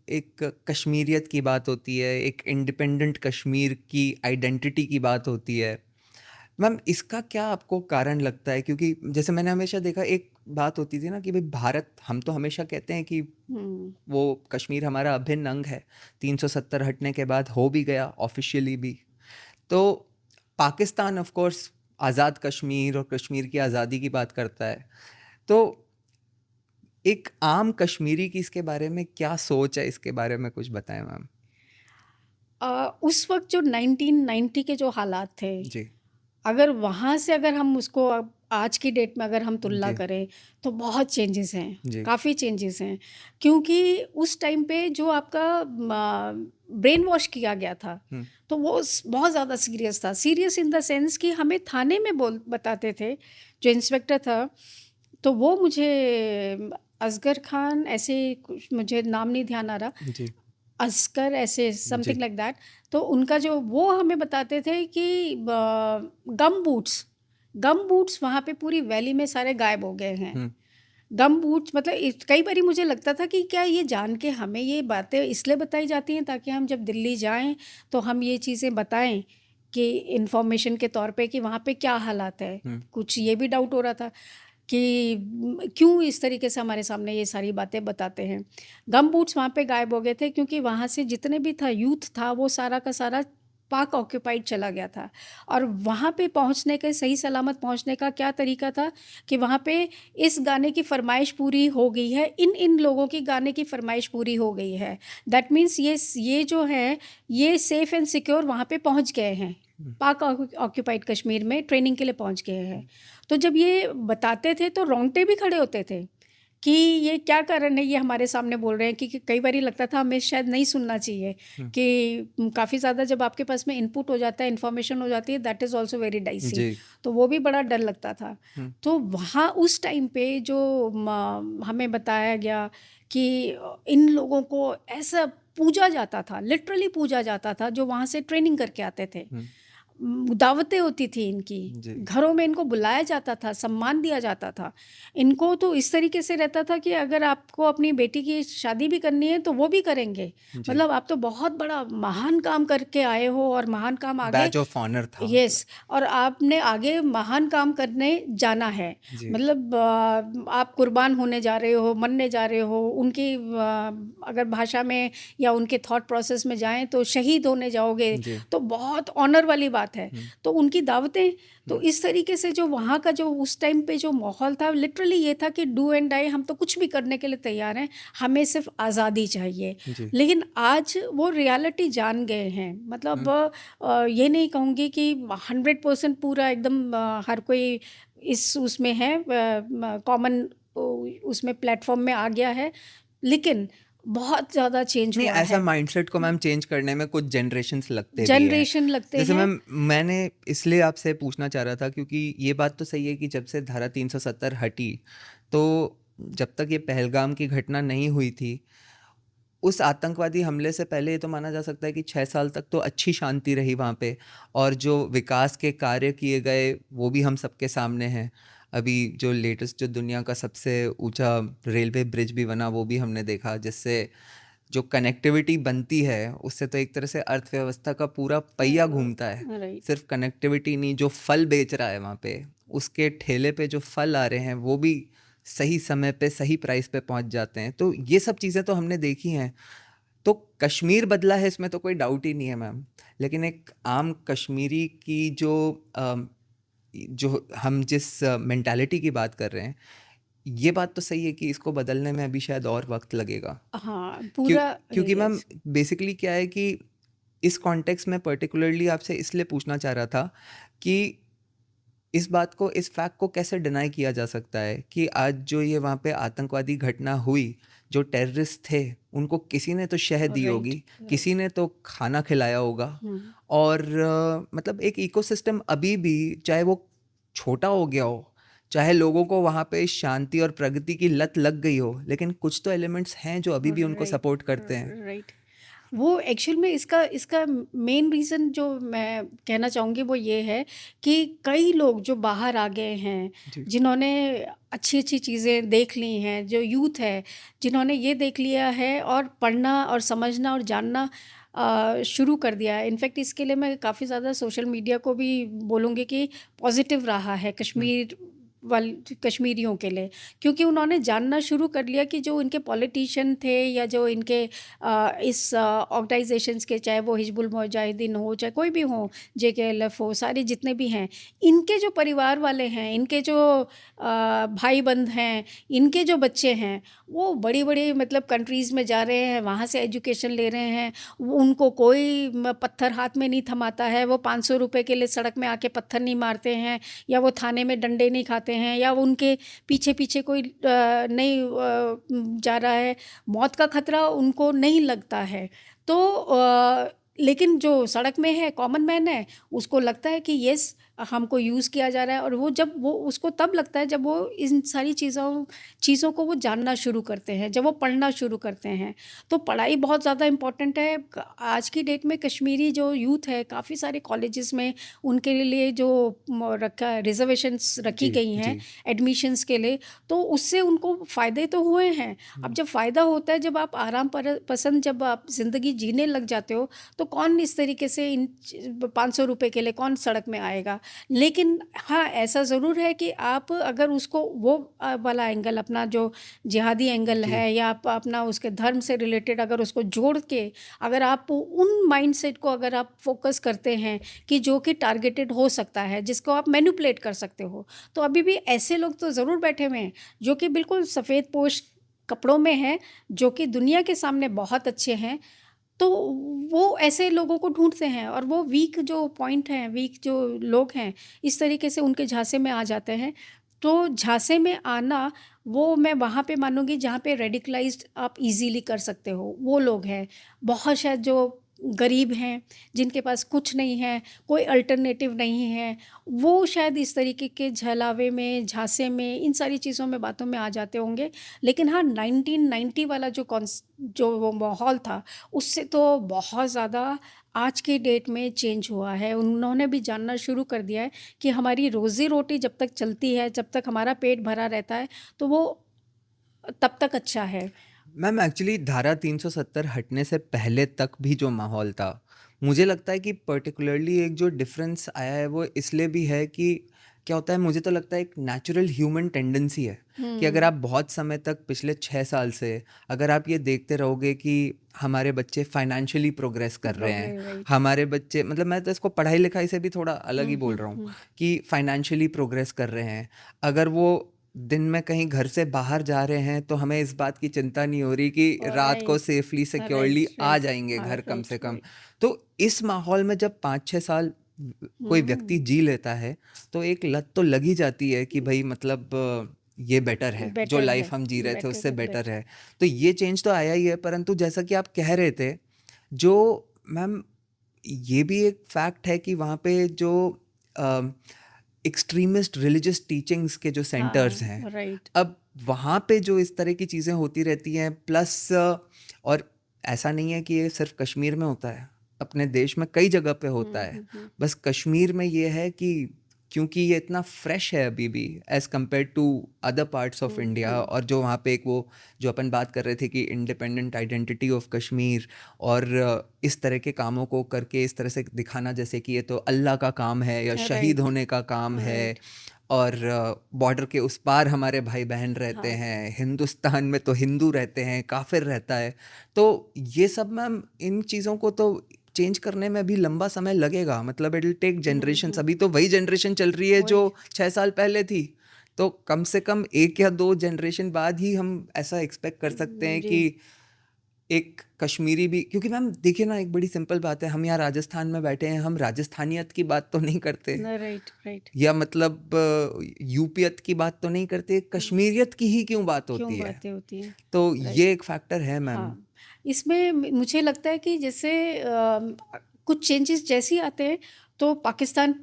एक कश्मीरियत की बात होती है, एक इंडिपेंडेंट कश्मीर की आइडेंटिटी की बात होती है। मैम इसका क्या आपको कारण लगता है? क्योंकि जैसे मैंने हमेशा देखा एक बात होती थी ना कि भाई भारत, हम तो हमेशा कहते हैं कि हुँ। वो कश्मीर हमारा अभिन्न अंग है, 370 हटने के बाद हो भी गया ऑफिशियली भी। तो पाकिस्तान ऑफ कोर्स आज़ाद कश्मीर और कश्मीर की आज़ादी की बात करता है। तो एक आम कश्मीरी की इसके बारे में क्या सोच है, इसके बारे में कुछ बताएं मैम। उस वक़्त जो 1990 के जो हालात थे, जी, अगर वहाँ से अगर हम उसको अब आज की डेट में अगर हम तुलना जी, करें तो बहुत चेंजेस हैं, जी। काफ़ी चेंजेस हैं। क्योंकि उस टाइम पे जो आपका ब्रेन वॉश किया गया था, हुँ, तो वो बहुत ज़्यादा सीरियस था। सीरियस इन द सेंस कि हमें थाने में बोल बताते थे, जो इंस्पेक्टर था, तो वो मुझे असगर खान ऐसे कुछ, मुझे नाम नहीं ध्यान आ रहा, जी, असकर ऐसे जी। Something like that. तो उनका जो वो हमें बताते थे कि गम बूट्स वहाँ पे पूरी वैली में सारे गायब हो गए हैं। हुँ, गम बूट्स मतलब कई बारी मुझे लगता था कि क्या ये जान के हमें ये बातें इसलिए बताई जाती हैं ताकि हम जब दिल्ली जाएं तो हम ये चीज़ें बताएं कि इंफॉर्मेशन के तौर पे कि वहाँ पे क्या हालात है। हुँ, कुछ ये भी डाउट हो रहा था कि क्यों इस तरीके से हमारे सामने ये सारी बातें बताते हैं। गम बूट्स वहाँ पे गायब हो गए थे क्योंकि वहाँ से जितने भी था यूथ था वो सारा का सारा पाक ऑक्यूपाइड चला गया था। और वहाँ पे पहुँचने के सही सलामत पहुँचने का क्या तरीका था कि वहाँ पे इस गाने की फ़रमाइश पूरी हो गई है, इन लोगों की गाने की फ़रमाइश पूरी हो गई है। दैट मीन्स ये जो है ये सेफ़ एंड सिक्योर वहाँ पे पहुँच गए हैं। हुँ, पाक ऑक्यूपाइड कश्मीर में ट्रेनिंग के लिए पहुँच गए हैं। तो जब ये बताते थे तो रोंगटे भी खड़े होते थे कि ये क्या कारण है ये हमारे सामने बोल रहे हैं कि कई बारी लगता था हमें शायद नहीं सुनना चाहिए हुँ। कि काफ़ी ज़्यादा जब आपके पास में इनपुट हो जाता है, इन्फॉर्मेशन हो जाती है, that is also very dicey. जी। तो वो भी बड़ा डर लगता था। हुँ, तो वहाँ उस टाइम पे जो हमें बताया गया कि इन लोगों को ऐसा पूजा जाता था, लिटरली पूजा जाता था, जो वहाँ से ट्रेनिंग करके आते थे। हुँ, दावतें होती थी इनकी, जी, घरों में इनको बुलाया जाता था, सम्मान दिया जाता था। इनको तो इस तरीके से रहता था कि अगर आपको अपनी बेटी की शादी भी करनी है तो वो भी करेंगे। जी। मतलब आप तो बहुत बड़ा महान काम करके आए हो और महान काम आगे, बैज ऑफ ऑनर था मतलब। यस, और आपने आगे महान काम करने जाना है। जी, मतलब आप कुर्बान होने जा रहे हो, मरने जा रहे हो, उनकी अगर भाषा में या उनके थॉट प्रोसेस में जाएँ तो शहीद होने जाओगे, जी। तो बहुत ऑनर वाली बात है। हुँ, तो उनकी दावतें, तो हुँ, इस तरीके से जो वहाँ का जो उस टाइम पे जो माहौल था लिटरली ये था कि डू एंड डाई, हम तो कुछ भी करने के लिए तैयार हैं, हमें सिर्फ़ आज़ादी चाहिए। जी। लेकिन आज वो रियलिटी जान गए हैं। मतलब हुँ, ये नहीं कहूँगी कि 100% पूरा एकदम हर कोई इस उसमें है, कॉमन उसमें प्लेटफ़ॉर्म में आ गया है, लेकिन बहुत ज़्यादा चेंज नहीं, हुआ ऐसा है। माइंडसेट को मैम चेंज करने में कुछ जनरेशंस लगते भी हैं। जनरेशन लगते जैसे हैं। मैम मैंने इसलिए आपसे पूछना चाह रहा था क्योंकि ये बात तो सही है कि जब से धारा 370 हटी, तो जब तक ये पहलगाम की घटना नहीं हुई थी, उस आतंकवादी हमले से पहले ये तो माना जा सकता है कि 6 साल तक तो अच्छी शांति रही वहाँ पे और जो विकास के कार्य किए गए, वो भी हम सबके सामने हैं। अभी जो लेटेस्ट जो दुनिया का सबसे ऊँचा रेलवे ब्रिज भी बना, वो भी हमने देखा, जिससे जो कनेक्टिविटी बनती है उससे तो एक तरह से अर्थव्यवस्था का पूरा पहिया घूमता है। राइट। सिर्फ कनेक्टिविटी नहीं, जो फल बेच रहा है वहाँ पे, उसके ठेले पे जो फल आ रहे हैं वो भी सही समय पे सही प्राइस पे पहुँच जाते हैं। तो ये सब चीज़ें तो हमने देखी हैं। तो कश्मीर बदला है इसमें तो कोई डाउट ही नहीं है मैम। लेकिन एक आम कश्मीरी की जो हम जिस मेंटालिटी की बात कर रहे हैं, ये बात तो सही है कि इसको बदलने में अभी शायद और वक़्त लगेगा। हाँ, क्यों पूरा क्योंकि मैम यस। बेसिकली क्या है कि इस कॉन्टेक्स्ट में पर्टिकुलरली आपसे इसलिए पूछना चाह रहा था कि इस बात को, इस फैक्ट को कैसे डिनाई किया जा सकता है कि आज जो ये वहाँ पे आतंकवादी घटना हुई, जो टेररिस्ट थे, उनको किसी ने तो शह दी राइट, होगी, किसी राइट। ने तो खाना खिलाया होगा हुँ। और मतलब एक इकोसिस्टम अभी भी, चाहे वो छोटा हो गया हो, चाहे लोगों को वहाँ पे शांति और प्रगति की लत लग गई हो, लेकिन कुछ तो एलिमेंट्स हैं जो अभी भी उनको राइट, सपोर्ट करते हैं। हुँ, राइट। वो एक्चुअल में इसका इसका मेन रीज़न जो मैं कहना चाहूँगी वो ये है कि कई लोग जो बाहर आ गए हैं, जी, जिन्होंने अच्छी-अच्छी चीज़ें देख ली हैं, जो यूथ है, जिन्होंने ये देख लिया है और पढ़ना और समझना और जानना शुरू कर दिया है। इनफैक्ट इसके लिए मैं काफ़ी ज़्यादा सोशल मीडिया को भी बोलूँगी कि पॉज़िटिव रहा है हुँ, कश्मीर वाल कश्मीरियों के लिए, क्योंकि उन्होंने जानना शुरू कर लिया कि जो इनके पॉलिटिशियन थे या जो इनके इस ऑर्गेनाइजेशंस के, चाहे वो हिजबुल मुजाहिदीन हो, चाहे कोई भी हो, जेकेएलएफ हो, सारे जितने भी हैं, इनके जो परिवार वाले हैं, इनके जो भाई बंद हैं, इनके जो बच्चे हैं, वो बड़ी-बड़ी मतलब कंट्रीज़ में जा रहे हैं, वहाँ से एजुकेशन ले रहे हैं। वो उनको कोई पत्थर हाथ में नहीं थमाता है, वो 500 रुपए के लिए सड़क में आके पत्थर नहीं मारते हैं, या वो थाने में डंडे नहीं खाते हैं, या वो उनके पीछे-पीछे कोई नहीं जा रहा है, मौत का खतरा उनको नहीं लगता है। तो लेकिन जो सड़क में है, कॉमन मैन है, उसको लगता है कि येस, हमको यूज़ किया जा रहा है, और वो उसको तब लगता है जब वो इन सारी चीज़ों को वो जानना शुरू करते हैं, जब वो पढ़ना शुरू करते हैं। तो पढ़ाई बहुत ज़्यादा इम्पोर्टेंट है। आज की डेट में कश्मीरी जो यूथ है, काफ़ी सारे कॉलेजेस में उनके लिए जो रखा रिजर्वेशंस रखी जी, गई हैं जी। एडमिशन्स के लिए, तो उससे उनको फ़ायदे तो हुए हैं। अब हुँ। जब फ़ायदा होता है, जब आप पसंद जब आप ज़िंदगी जीने लग जाते हो, तो कौन इस तरीके से 500 रुपए के लिए कौन सड़क में आएगा। लेकिन हाँ, ऐसा ज़रूर है कि आप अगर उसको वो वाला एंगल, अपना जो जिहादी एंगल जी। है, या आप अपना उसके धर्म से रिलेटेड अगर उसको जोड़ के, अगर आप उन माइंडसेट को अगर आप फोकस करते हैं कि जो कि टारगेटेड हो सकता है, जिसको आप मैनिपुलेट कर सकते हो, तो अभी भी ऐसे लोग तो ज़रूर बैठे हुए हैं जो कि बिल्कुल सफ़ेद पोश कपड़ों में हैं, जो कि दुनिया के सामने बहुत अच्छे हैं। तो वो ऐसे लोगों को ढूँढते हैं, और वो वीक जो पॉइंट हैं, वीक जो लोग हैं, इस तरीके से उनके झांसे में आ जाते हैं। तो झांसे में आना, वो मैं वहाँ पे मानूँगी जहाँ पे रेडिकलाइज़्ड आप ईज़िली कर सकते हो, वो लोग हैं। बहुत शायद जो गरीब हैं, जिनके पास कुछ नहीं है, कोई अल्टरनेटिव नहीं है, वो शायद इस तरीके के झलावे में, झांसे में, इन सारी चीज़ों में, बातों में आ जाते होंगे। लेकिन हाँ, 1990 वाला जो वो माहौल था, उससे तो बहुत ज़्यादा आज की डेट में चेंज हुआ है। उन्होंने भी जानना शुरू कर दिया है कि हमारी रोज़ी-रोटी जब तक चलती है, जब तक हमारा पेट भरा रहता है, तो वो तब तक अच्छा है। मैम एक्चुअली धारा 370 हटने से पहले तक भी जो माहौल था, मुझे लगता है कि पर्टिकुलरली एक जो डिफरेंस आया है वो इसलिए भी है कि क्या होता है, मुझे तो लगता है एक नेचुरल ह्यूमन टेंडेंसी है कि अगर हुँ। आप बहुत समय तक पिछले 6 साल से अगर आप ये देखते रहोगे कि हमारे बच्चे फाइनेंशियली प्रोग्रेस कर रहे हैं, राइट। हमारे बच्चे मतलब मैं तो इसको पढ़ाई लिखाई से भी थोड़ा अलग ही हुँ, बोल हुँ, रहा हूँ हुँ। कि फाइनेंशियली प्रोग्रेस कर रहे हैं, अगर वो दिन में कहीं घर से बाहर जा रहे हैं तो हमें इस बात की चिंता नहीं हो रही कि रात को राइट, सेफली सिक्योरली राइट, आ राइट। जाएंगे हाँ, घर कम राइट, से कम। राइट। तो इस माहौल में जब 5-6 साल कोई व्यक्ति हुँ, जी लेता है तो एक लत तो लग ही जाती है कि भाई मतलब ये बेटर है, जो बेटर है, लाइफ हम जी रहे थे बेटर उससे है, बेटर बेटर। है। तो ये चेंज तो आया ही है, परंतु जैसा कि आप कह रहे थे, जो मैम ये भी एक फैक्ट है कि वहाँ पे जो एक्सट्रीमिस्ट रिलीजियस टीचिंग्स के जो सेंटर्स हाँ, हैं, राइट। अब वहाँ पे जो इस तरह की चीज़ें होती रहती हैं, प्लस और ऐसा नहीं है कि ये सिर्फ कश्मीर में होता है, अपने देश में कई जगह पे होता हुँ, है। हुँ, हुँ। बस कश्मीर में ये है कि क्योंकि ये इतना फ्रेश है अभी भी as compare to other parts of hmm, India, hmm. और जो वहाँ पे एक वो जो अपन बात कर रहे थे कि इंडिपेंडेंट आइडेंटिटी ऑफ कश्मीर, और इस तरह के कामों को करके इस तरह से दिखाना जैसे कि ये तो अल्लाह का काम है या शहीद राइट, होने का काम है, राइट। और बॉर्डर के उस पार हमारे भाई बहन रहते हाँ। हैं, हिंदुस्तान में तो हिंदू रहते हैं, काफिर रहता है। तो ये सब मैम इन चीज़ों को तो चेंज करने में भी लंबा समय लगेगा, मतलब it will take hmm, generations. Hmm. अभी तो वही जनरेशन चल रही है जो वही। 6 साल पहले थी, तो कम से कम 1 या 2 जनरेशन बाद ही हम ऐसा एक्सपेक्ट कर सकते हैं जी। कि एक कश्मीरी भी, क्योंकि मैम देखिए ना, एक बड़ी सिंपल बात है, हम यहाँ राजस्थान में बैठे हैं, हम राजस्थानियत की बात तो नहीं करते, न राइट, राइट। या मतलब यूपियत की बात तो नहीं करते, हुँ। कश्मीरियत की ही क्यों बात क्यों होती है। बातें होती हैं? तो राइट। ये एक फैक्टर है मैम। हाँ, इसमें मुझे लगता है कि जैसे कुछ चेंजेस जैसे ही आते हैं, तो पाकिस्तान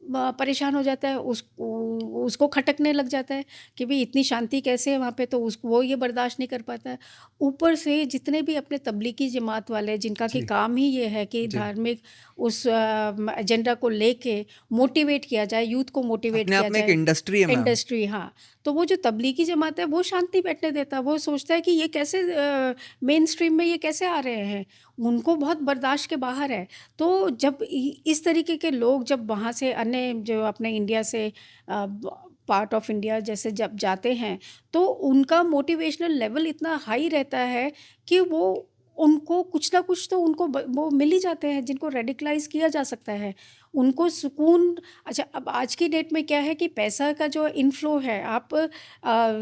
परेशान हो जाता है, उसको खटकने लग जाता है कि भई इतनी शांति कैसे है वहाँ पे, तो वो ये बर्दाश्त नहीं कर पाता है। ऊपर से जितने भी अपने तबलीगी जमात वाले, जिनका कि जी, काम ही ये है कि जी। धार्मिक उस एजेंडा को लेके मोटिवेट किया जाए, यूथ को मोटिवेट अपने किया आप में एक जाए। इंडस्ट्री है मैम। इंडस्ट्री, हाँ। तो वो जो तबलीगी जमात है, वो शांति बैठने देता है, वो सोचता है कि ये कैसे मेन स्ट्रीम में ये कैसे आ रहे हैं, उनको बहुत बर्दाश्त के बाहर है। तो जब इस तरीके के लोग जब वहाँ से अन्य जो अपने इंडिया से पार्ट ऑफ इंडिया जैसे जब जाते हैं, तो उनका मोटिवेशनल लेवल इतना हाई रहता है कि वो उनको कुछ ना कुछ तो उनको वो मिल ही जाते हैं जिनको रेडिकलाइज किया जा सकता है, उनको सुकून। अच्छा, अब आज की डेट में क्या है कि पैसा का जो इनफ्लो है, आप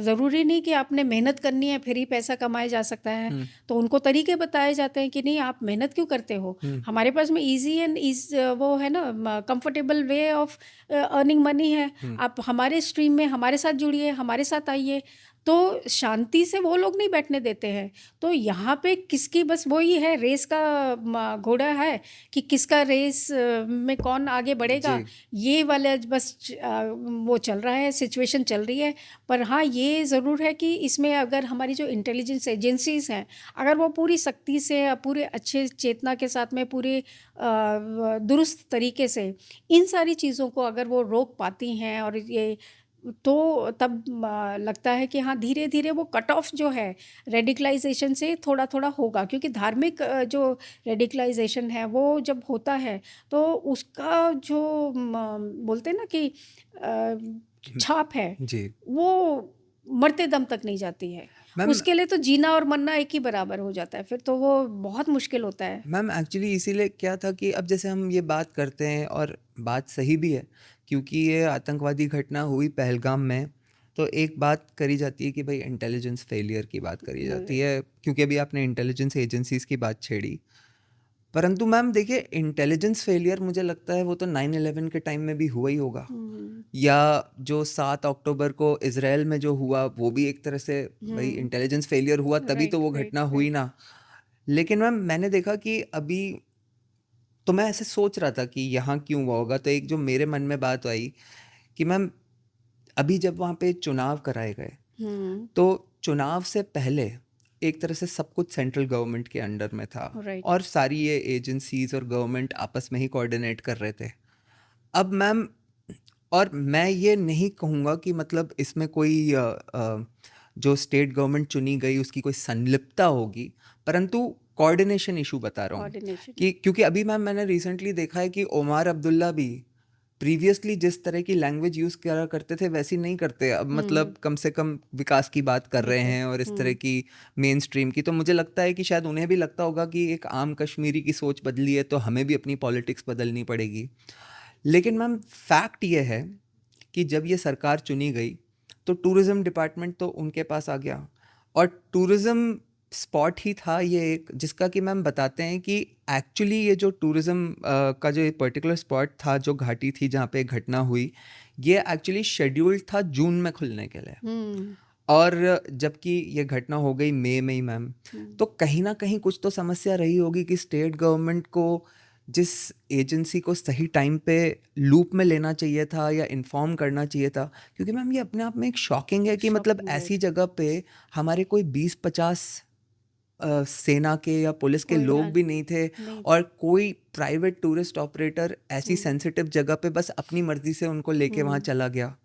ज़रूरी नहीं कि आपने मेहनत करनी है फिर ही पैसा कमाया जा सकता है। हुँ, तो उनको तरीके बताए जाते हैं कि नहीं, आप मेहनत क्यों करते हो, हुँ, हमारे पास में इजी एंड इज वो है ना, comfortable way of earning money है। हुँ। आप हमारे स्ट्रीम में हमारे साथ जुड़िए, हमारे साथ आइए। तो शांति से वो लोग नहीं बैठने देते हैं। तो यहाँ पे किसकी बस वही है, रेस का घोड़ा है कि किसका रेस में कौन आगे बढ़ेगा, जी, ये वाला बस वो चल रहा है, सिचुएशन चल रही है। पर हाँ, ये ज़रूर है कि इसमें अगर हमारी जो इंटेलिजेंस एजेंसीज़ हैं, अगर वो पूरी सख्ती से पूरे अच्छे चेतना के साथ में पूरे दुरुस्त तरीके से इन सारी चीज़ों को अगर वो रोक पाती हैं, और ये तो तब लगता है कि हाँ, धीरे-धीरे वो कट ऑफ जो है रेडिकलाइज़ेशन से थोड़ा-थोड़ा होगा, क्योंकि धार्मिक जो रेडिकलाइज़ेशन है वो जब होता है तो उसका जो बोलते हैं ना कि हुँ, छाप है, जी। वो मरते दम तक नहीं जाती है। मैम उसके लिए तो जीना और मरना एक ही बराबर हो जाता है, फिर तो वो बहुत मुश्किल होता है। मैम एक्चुअली इसीलिए क्या था कि अब जैसे हम ये बात करते हैं और बात सही भी है, क्योंकि ये आतंकवादी घटना हुई पहलगाम में, तो एक बात करी जाती है कि भाई इंटेलिजेंस फेलियर की बात करी जाती राइट। है, क्योंकि अभी आपने इंटेलिजेंस एजेंसीज़ की बात छेड़ी। परंतु मैम देखिए, इंटेलिजेंस फेलियर मुझे लगता है वो तो 9/11 के टाइम में भी हुआ ही होगा, हुँ, या जो 7 अक्टूबर को इज़राइल में जो हुआ वो भी एक तरह से भाई हुँ। इंटेलिजेंस फेलियर हुआ, तभी तो राइट, वो राइट, घटना हुई राइट। ना। लेकिन मैम मैंने देखा कि अभी तो मैं ऐसे सोच रहा था कि यहाँ क्यों हुआ होगा, तो एक जो मेरे मन में बात आई कि मैम अभी जब वहाँ पे चुनाव कराए गए, हुँ, तो चुनाव से पहले एक तरह से सब कुछ सेंट्रल गवर्नमेंट के अंडर में था, राइट। और सारी ये एजेंसीज और गवर्नमेंट आपस में ही कोऑर्डिनेट कर रहे थे। अब मैम, और मैं ये नहीं कहूँगा कि मतलब इसमें कोई जो स्टेट गवर्नमेंट चुनी गई उसकी कोई संलिप्तता होगी, परंतु कोऑर्डिनेशन इशू बता रहा हूँ कोऑर्डिनेशन। कि क्योंकि अभी मैम मैंने रिसेंटली देखा है कि ओमार अब्दुल्ला भी प्रीवियसली जिस तरह की लैंग्वेज यूज़ करा करते थे वैसी नहीं करते अब, हुँ, मतलब कम से कम विकास की बात कर रहे विकास। हैं और इस तरह हुँ, की मेन स्ट्रीम की। तो मुझे लगता है कि शायद उन्हें भी लगता होगा कि एक आम कश्मीरी की सोच बदली है, तो हमें भी अपनी पॉलिटिक्स बदलनी पड़ेगी। लेकिन मैम फैक्ट ये है कि जब ये सरकार चुनी गई, तो टूरिज़्म डिपार्टमेंट तो उनके पास आ गया, और टूरिज़्म स्पॉट ही था ये एक, जिसका कि मैम बताते हैं कि एक्चुअली ये जो टूरिज़्म का जो एक पर्टिकुलर स्पॉट था, जो घाटी थी जहाँ पे घटना हुई, ये एक्चुअली शेड्यूल्ड था जून में खुलने के लिए, हुँ, और जबकि ये घटना हो गई मई में ही मैम। हुँ, तो कहीं न कहीं कुछ तो समस्या रही होगी कि स्टेट गवर्नमेंट को जिस एजेंसी को सही टाइम पे लूप में लेना चाहिए था या इन्फॉर्म करना चाहिए था, क्योंकि मैम ये अपने आप में एक शॉकिंग है कि मतलब शॉकिंग, ऐसी राइट। जगह पे हमारे कोई 20-50 सेना के या पुलिस के कोई हाँ, लोग भी नहीं थे, नहीं। और कोई प्राइवेट टूरिस्ट ऑपरेटर ऐसी हुँ, सेंसिटिव जगह पे बस अपनी मर्ज़ी से उनको लेके वहाँ हुँ। चला गया।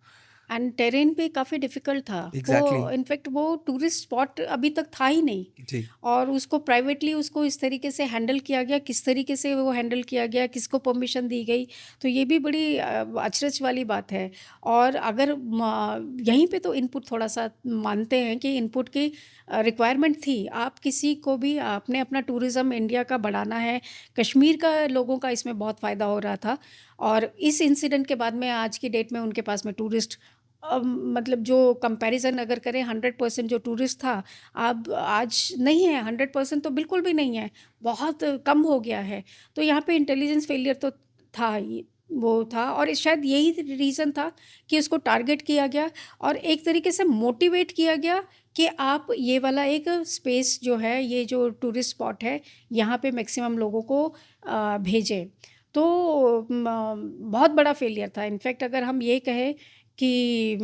एंड टेरेन भी काफ़ी डिफ़िकल्ट था। वो एग्ज़ैक्टली। इनफैक्ट वो टूरिस्ट स्पॉट अभी तक था ही नहीं, जी। और उसको प्राइवेटली उसको इस तरीके से हैंडल किया गया, किस तरीके से वो हैंडल किया गया, किसको परमिशन दी गई, तो ये भी बड़ी अचरज वाली बात है। और अगर यहीं पे तो इनपुट थोड़ा-सा मानते हैं कि इनपुट की रिक्वायरमेंट थी। आप किसी को भी आपने अपना टूरिज़्म इंडिया का बढ़ाना है, कश्मीर का लोगों का इसमें बहुत फ़ायदा हो रहा था, और इस इंसिडेंट के बाद में आज की डेट में उनके पास में टूरिस्ट मतलब जो कंपैरिज़न अगर करें 100% जो टूरिस्ट था, अब आज नहीं है, 100% तो बिल्कुल भी नहीं है, बहुत कम हो गया है। तो यहाँ पे इंटेलिजेंस फेलियर तो था ही, वो था, और शायद यही रीज़न था कि उसको टारगेट किया गया और एक तरीके से मोटिवेट किया गया कि आप ये वाला एक स्पेस जो है, ये जो टूरिस्ट स्पॉट है, यहाँ पे मैक्सिमम लोगों को भेजें। तो बहुत बड़ा फेलियर था। इनफैक्ट अगर हम ये कहें कि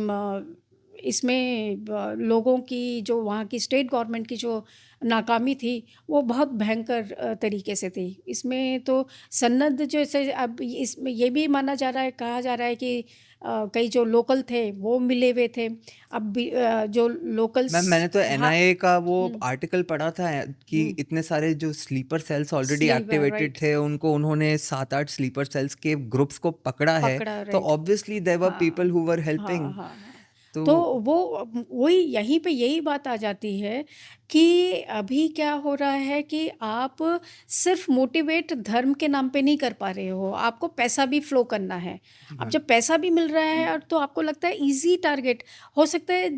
इसमें लोगों की जो वहाँ की स्टेट गवर्नमेंट की जो नाकामी थी, वो बहुत भयंकर तरीके से थी। इसमें तो सनद जैसे अब इसमें ये भी माना जा रहा है, कहा जा रहा है कि कई जो लोकल थे वो मिले हुए थे। अब भी जो मैम लोकल्स। मैंने तो हाँ। एनआईए का वो हुँ, आर्टिकल पढ़ा था कि हुँ। इतने सारे जो sleeper cells already sleeper, activated right. थे, उनको उन्होंने 7-8 स्लीपर सेल्स के ग्रुप्स को पकड़ा है, पकड़ा, तो राइट। ऑब्वियसली देयर वर हाँ, पीपल हु वर हाँ, हेल्पिंग। हाँ, हाँ। तो तो वो वही यहीं पे यही बात आ जाती है कि अभी क्या हो रहा है कि आप सिर्फ मोटिवेट धर्म के नाम पे नहीं कर पा रहे हो, आपको पैसा भी फ्लो करना है। जी अब मैम। जब पैसा भी मिल रहा है और तो आपको लगता है ईज़ी टारगेट हो सकता है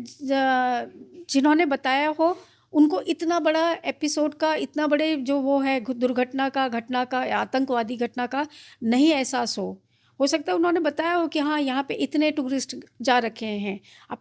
जिन्होंने बताया हो उनको इतना बड़ा एपिसोड का इतना बड़े जो वो है दुर्घटना का घटना का आतंकवादी घटना का नहीं एहसास हो सकता है उन्होंने बताया हो कि हाँ यहाँ पे इतने टूरिस्ट जा रखे हैं। आप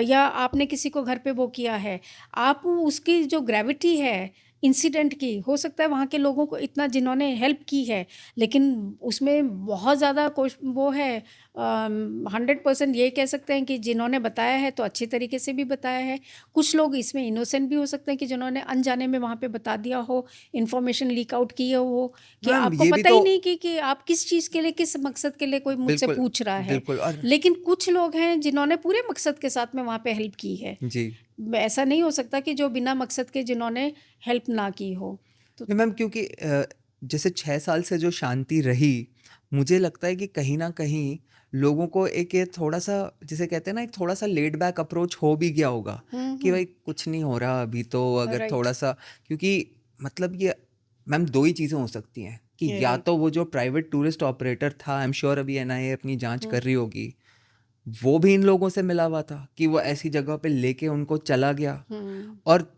या आपने किसी को घर पे वो किया है, आप उसकी जो ग्रेविटी है इंसिडेंट की, हो सकता है वहाँ के लोगों को इतना जिन्होंने हेल्प की है, लेकिन उसमें बहुत ज़्यादा वो है 100% ये कह सकते हैं कि जिन्होंने बताया है तो अच्छे तरीके से भी बताया है। कुछ लोग इसमें इनोसेंट भी हो सकते हैं कि जिन्होंने अनजाने में वहाँ पे बता दिया हो, इन्फॉर्मेशन लीक आउट किए हो कि मैम आपको ये भी पता तो ही नहीं कि आप किस चीज़ के लिए, किस मकसद के लिए कोई मुझसे बिल्कुल, पूछ रहा है। बिल्कुल। और लेकिन कुछ लोग हैं जिन्होंने पूरे मकसद के साथ में वहाँ पे हेल्प की है। जी। ऐसा नहीं हो सकता कि जो बिना मकसद के जिन्होंने हेल्प ना की हो। तो नहीं मैम, क्योंकि जैसे 6 साल से जो शांति रही, मुझे लगता है कि कहीं न कहीं लोगों को एक ये थोड़ा-सा, जिसे कहते हैं ना, एक थोड़ा-सा लेड बैक अप्रोच हो भी गया होगा हुँ, कि हुँ। भाई कुछ नहीं हो रहा अभी तो, अगर राइट, थोड़ा-सा, क्योंकि मतलब ये मैम 2 ही चीज़ें हो सकती हैं कि या राइट। तो वो जो प्राइवेट टूरिस्ट ऑपरेटर था, आई एम श्योर अभी एनआईए अपनी जाँच हुँ, कर रही होगी, वो भी इन लोगों से मिला हुआ था कि वो ऐसी जगह पे लेके उनको चला गया। हुँ। और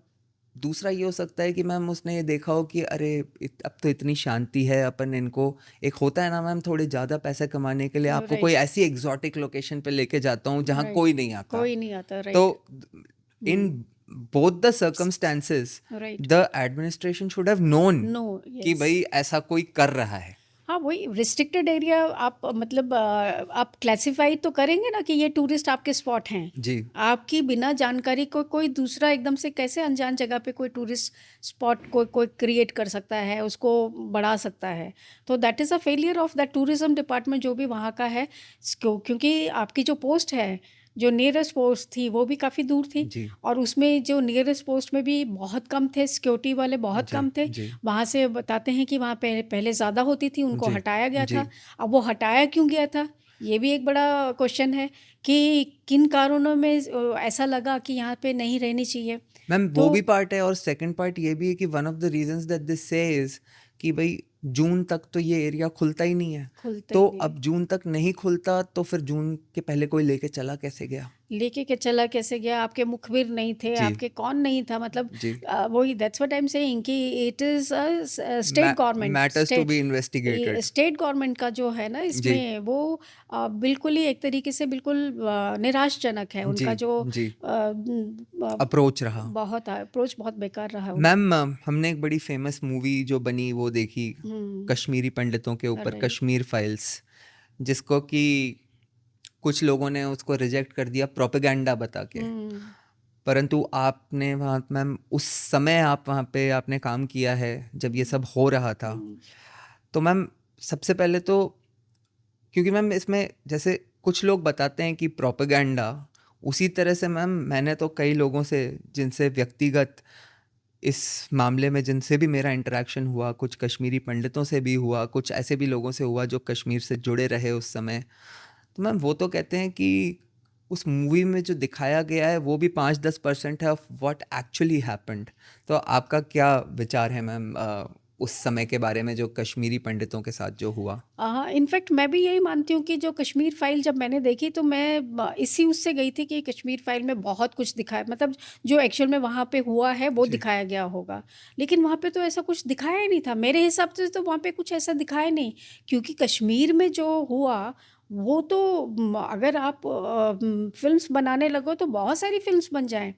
दूसरा ये हो सकता है कि मैम उसने ये देखा हो कि अरे अब तो इतनी शांति है, अपन इनको, एक होता है ना मैम, थोड़े ज़्यादा पैसे कमाने के लिए आपको कोई राइट, ऐसी एग्जॉटिक लोकेशन पे लेके जाता हूँ जहाँ राइट। कोई नहीं आता। कोई नहीं आता, तो राइट। इन हुँ। Both the circumstances right. The administration should have known no, कि यस। भाई ऐसा कोई कर रहा है। हाँ, वही रिस्ट्रिक्टेड एरिया आप मतलब आप क्लासिफ़ाई तो करेंगे ना कि ये टूरिस्ट आपके स्पॉट हैं। जी। आपकी बिना जानकारी को कोई दूसरा एकदम से कैसे अनजान जगह पे कोई टूरिस्ट स्पॉट कोई कोई क्रिएट कर सकता है, उसको बढ़ा सकता है। तो that is a failure of the tourism department जो भी वहाँ का है। क्योंकि आपकी जो पोस्ट है, जो नियरेस्ट पोस्ट थी वो भी काफ़ी दूर थी जी। और उसमें जो नियरेस्ट पोस्ट में भी बहुत कम थे, सिक्योरिटी वाले बहुत जी। कम थे। जी। वहाँ से बताते हैं कि वहाँ पे पहले ज़्यादा होती थी, उनको जी। हटाया गया जी। था। अब वो हटाया क्यों गया था? ये भी एक बड़ा क्वेश्चन है कि किन कारणों में ऐसा लगा कि यहाँ पे नहीं रहनी चाहिए। मैम वो तो भी पार्ट है, और सेकंड पार्ट ये भी है कि one of the reasons that this से इज कि भाई जून तक तो ये एरिया खुलता ही नहीं है। खुलता तो ही नहीं। अब जून तक नहीं खुलता तो फिर जून के पहले कोई लेके चला कैसे गया? लेके के चला कैसे गया? आपके मुखबिर नहीं थे, जी। आपके कौन नहीं था मतलब जी। वही that's what I am saying कि it is state government matters to be investigated. State government का जो है ना जी। इसमें वो बिल्कुल ही एक तरीके से बिल्कुल निराशजनक है जी। उनका जो जी। अ, अप्रोच रहा। बहुत अप्रोच बहुत बेकार रहा मैम उनका। हमने एक बड़ी फेमस मूवी जो बनी वो देखी, हुँ, कश्मीरी पंडितों के ऊपर, राइट। कश्मीर फाइल्स, जिसको कि कुछ लोगों ने उसको रिजेक्ट कर दिया प्रोपेगेंडा बता के। हुँ, परंतु आपने वहाँ मैम उस समय आप वहाँ पे आपने काम किया है जब ये सब हो रहा था। हुँ, तो मैम सबसे पहले तो, क्योंकि मैम इसमें जैसे कुछ लोग बताते हैं कि प्रोपेगेंडा, उसी तरह से मैम मैंने तो कई लोगों से जिनसे व्यक्तिगत इस मामले में जिनसे भी मेरा इंटरेक्शन हुआ, कुछ कश्मीरी पंडितों से भी हुआ, कुछ ऐसे भी लोगों से हुआ जो कश्मीर से जुड़े रहे उस समय, तो मैम वो तो कहते हैं कि उस मूवी में जो दिखाया गया है वो भी 5-10% है ऑफ व्हाट एक्चुअली हैपेंड। तो आपका क्या विचार है मैम उस समय के बारे में जो कश्मीरी पंडितों के साथ जो हुआ? हाँ, इनफैक्ट मैं भी यही मानती हूँ कि जो कश्मीर फाइल जब मैंने देखी तो मैं इसी उससे गई थी कि कश्मीर फाइल में बहुत कुछ दिखाया मतलब जो एक्चुअल में वहाँ पे हुआ है वो जी। दिखाया गया होगा। लेकिन वहाँ पे तो ऐसा कुछ दिखाया ही नहीं था मेरे हिसाब से तो वहाँ पे कुछ ऐसा दिखाया नहीं क्योंकि कश्मीर में जो हुआ वो तो अगर आप फिल्म्स बनाने लगो तो बहुत सारी फिल्म्स बन जाएं।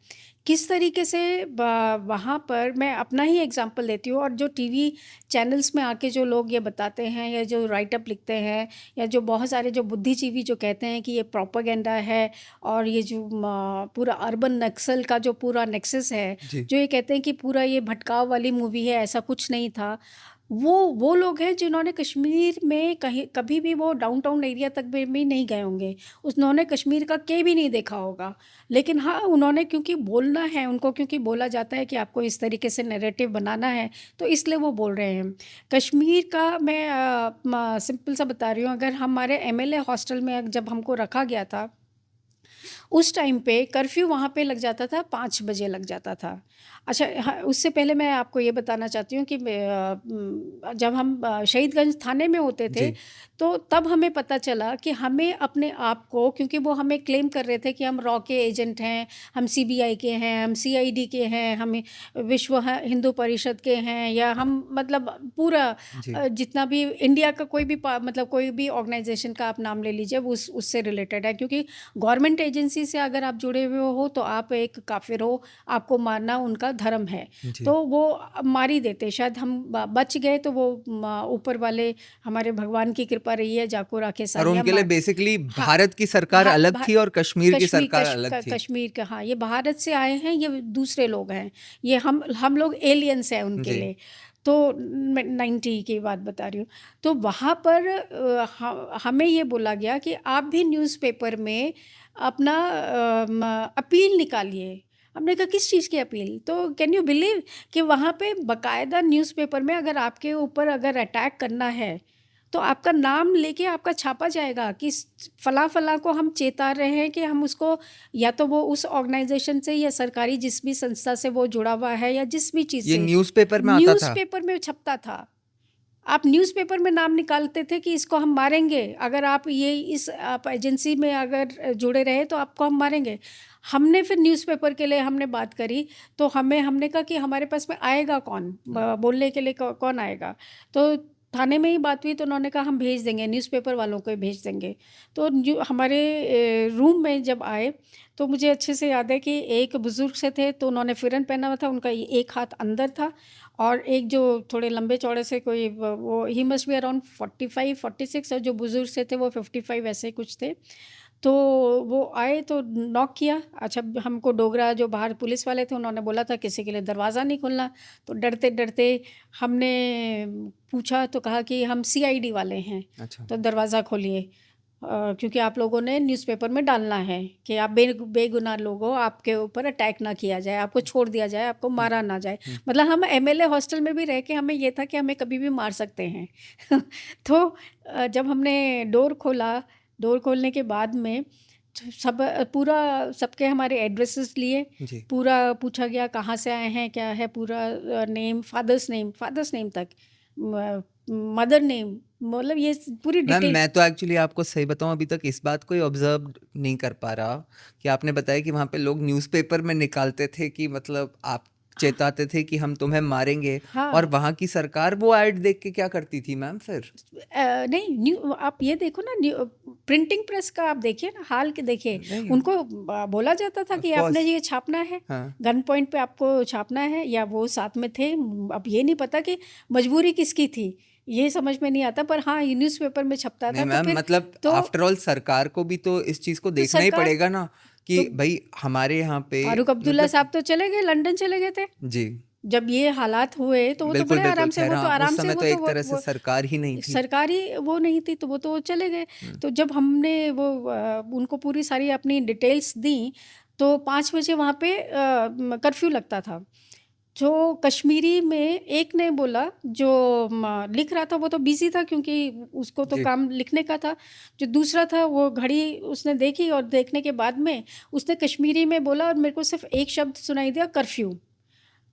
किस तरीके से वहाँ पर मैं अपना ही एग्जांपल देती हूँ और जो टीवी चैनल्स में आके जो लोग ये बताते हैं या जो राइटअप लिखते हैं या जो बहुत सारे जो बुद्धिजीवी जो कहते हैं कि ये प्रोपेगेंडा है और ये जो पूरा अर्बन नक्सल का जो पूरा नेक्सस है जी। जो ये कहते हैं कि पूरा ये भटकाव वाली मूवी है ऐसा कुछ नहीं था वो लोग हैं जिन्होंने कश्मीर में कहीं कभी भी वो डाउनटाउन एरिया तक भी नहीं गए होंगे उन्होंने कश्मीर का के भी नहीं देखा होगा लेकिन हाँ उन्होंने क्योंकि बोलना है उनको क्योंकि बोला जाता है कि आपको इस तरीके से नैरेटिव बनाना है तो इसलिए वो बोल रहे हैं कश्मीर का मैं सिंपल सा बता रही हूँ अगर हमारे एमएलए हॉस्टल में जब हमको रखा गया था उस टाइम पे कर्फ्यू वहाँ पे लग जाता था, 5 बजे लग जाता था। अच्छा, हाँ, उससे पहले मैं आपको ये बताना चाहती हूँ कि जब हम शहीदगंज थाने में होते थे, जी, तो तब हमें पता चला कि हमें अपने आप को, क्योंकि वो हमें क्लेम कर रहे थे कि हम रॉ के एजेंट हैं, हम सीबीआई के हैं, हम सीआईडी के हैं, हम विश्व हिंदू परिषद के हैं, या हम मतलब पूरा जी। जितना भी इंडिया का कोई भी मतलब कोई भी ऑर्गेनाइजेशन का आप नाम ले लीजिए, वो उससे रिलेटेड है, क्योंकि गवर्नमेंट एजेंसी से अगर आप जुड़े हुए हो तो आप एक काफिर हो, आपको मारना उनका धर्म है। जी। तो वो मार ही देते, शायद हम बच गए तो वो ऊपर वाले हमारे भगवान की कृपा रही है, जाको राखे और साहिया उनके लिए मार। बेसिकली हाँ, भारत की सरकार अलग भा थी और कश्मीर की कश्मीर सरकार अलग थी। कश्मीर का, हाँ, ये भारत से आए हैं, ये दूसरे लोग हैं, ये हम लोग एलियंस हैं उनके जी, लिए। तो मैं 90 की बात बता रही हूँ। तो वहाँ पर हमें ये बोला गया कि आप भी न्यूज़पेपर में अपना अपील निकालिए। हमने कहा किस चीज़ की अपील? तो कैन यू बिलीव कि वहाँ पे बाकायदा न्यूज़पेपर में अगर आपके ऊपर अगर अटैक करना है, तो आपका नाम लेके आपका छापा जाएगा कि फला-फला को हम चेता रहे हैं कि हम उसको, या तो वो उस ऑर्गेनाइज़ेशन से या सरकारी जिस भी संस्था से वो जुड़ा हुआ है या जिस भी चीज़ ये से, न्यूज़पेपर में आता था? न्यूज़पेपर में छपता था। आप न्यूज़पेपर में नाम निकालते थे कि इसको हम मारेंगे, अगर आप ये इस आप एजेंसी में अगर जुड़े रहे तो आपको हम मारेंगे। हमने फिर न्यूज़पेपर के लिए हमने बात करी, तो हमने कहा कि हमारे पास में आएगा कौन? बोलने के लिए कौन आएगा? तो थाने में ही बात हुई, तो उन्होंने कहा हम भेज देंगे, न्यूज़पेपर वालों को ही भेज देंगे। तो जो हमारे रूम में जब आए, तो मुझे अच्छे से याद है कि एक बुज़ुर्ग से थे, तो उन्होंने फ़िरन पहना हुआ था, उनका ये एक हाथ अंदर था, और एक जो थोड़े लंबे चौड़े से कोई वो ही मस्ट बी अराउंड 45-46, और जो बुज़ुर्ग से थे वो 55 ऐसे कुछ थे। तो वो आए तो नॉक किया। अच्छा, हमको डोगरा जो बाहर पुलिस वाले थे उन्होंने बोला था किसी के लिए दरवाज़ा नहीं खोलना। तो डरते-डरते हमने पूछा, तो कहा कि हम सीआईडी वाले हैं, अच्छा। तो दरवाज़ा खोलिए। क्योंकि आप लोगों ने न्यूज़पेपर में डालना है कि आप बेगुनाह लोग हो, आपके ऊपर अटैक ना किया जाए, आपको छोड़ दिया जाए, आपको हुँ, मारा ना जाए। हुँ। मतलब हम एमएलए हॉस्टल में भी रह के हमें ये था कि हमें कभी भी मार सकते हैं। तो जब हमने डोर खोलने के बाद में पूरा सबके हमारे एड्रेसेस लिए, जी। पूरा पूछा गया कहाँ से आए हैं, क्या है पूरा फादर्स नेम तक, मदर नेम, मतलब ये पूरी मैम, डिटेल। मैं तो एक्चुअली आपको सही बताऊँ अभी तक इस बात को ही ऑब्ज़र्व नहीं कर पा रहा कि आपने बताया कि वहाँ पे लोग न्यूज़पेपर में निकालते थे कि मतलब आप चेताते थे कि हम तुम्हें मारेंगे और हाँ, वहाँ की सरकार वो ऐड देख के क्या करती थी मैम फिर? नहीं, न्यू आप ये देखो ना, प्रिंटिंग प्रेस का आप देखिए ना, हाल के देखिए, नहीं, उनको बोला जाता था ऑफ़ कि आपने कोर्स। ये छापना है, हाँ। गन पॉइंट पे आपको छापना है, या वो साथ में थे। अब ये नहीं पता कि मजबूरी किसकी थी, ये समझ में नहीं आता, पर हाँ, ये न्यूज़पेपर में छपता नहीं था, तो मैम, फिर मतलब तो आफ्टर ऑल सरकार को भी तो इस चीज़ को तो देखना ही सरकार पड़ेगा ना कि तो भई हमारे यहाँ पे फारूक अब्दुल्ला मतलब साहब तो चले गए, लंदन चले गए थे। जी। जब ये हालात हुए तो वो तो बिल्कुल, बड़े बिल्कुल। आराम से, ख़ैर वो तो हाँ, उस आराम से, समय वो तो तो एक तरह से सरकार ही नहीं थी। सरकारी वो नहीं थी, तो वो तो चले गए। हुँ। तो जब हमने वो उनको पूरी सारी अपनी डिटेल्स दी, तो 5 बजे वहाँ पे कर्फ्यू लगता था। जो कश्मीरी में एक ने बोला, जो लिख रहा था वो तो बिज़ी था, क्योंकि उसको तो जी। काम लिखने का था। जो दूसरा था वो घड़ी उसने देखी, और देखने के बाद में उसने कश्मीरी में बोला, और मेरे को सिर्फ़ एक शब्द सुनाई दिया, कर्फ्यू।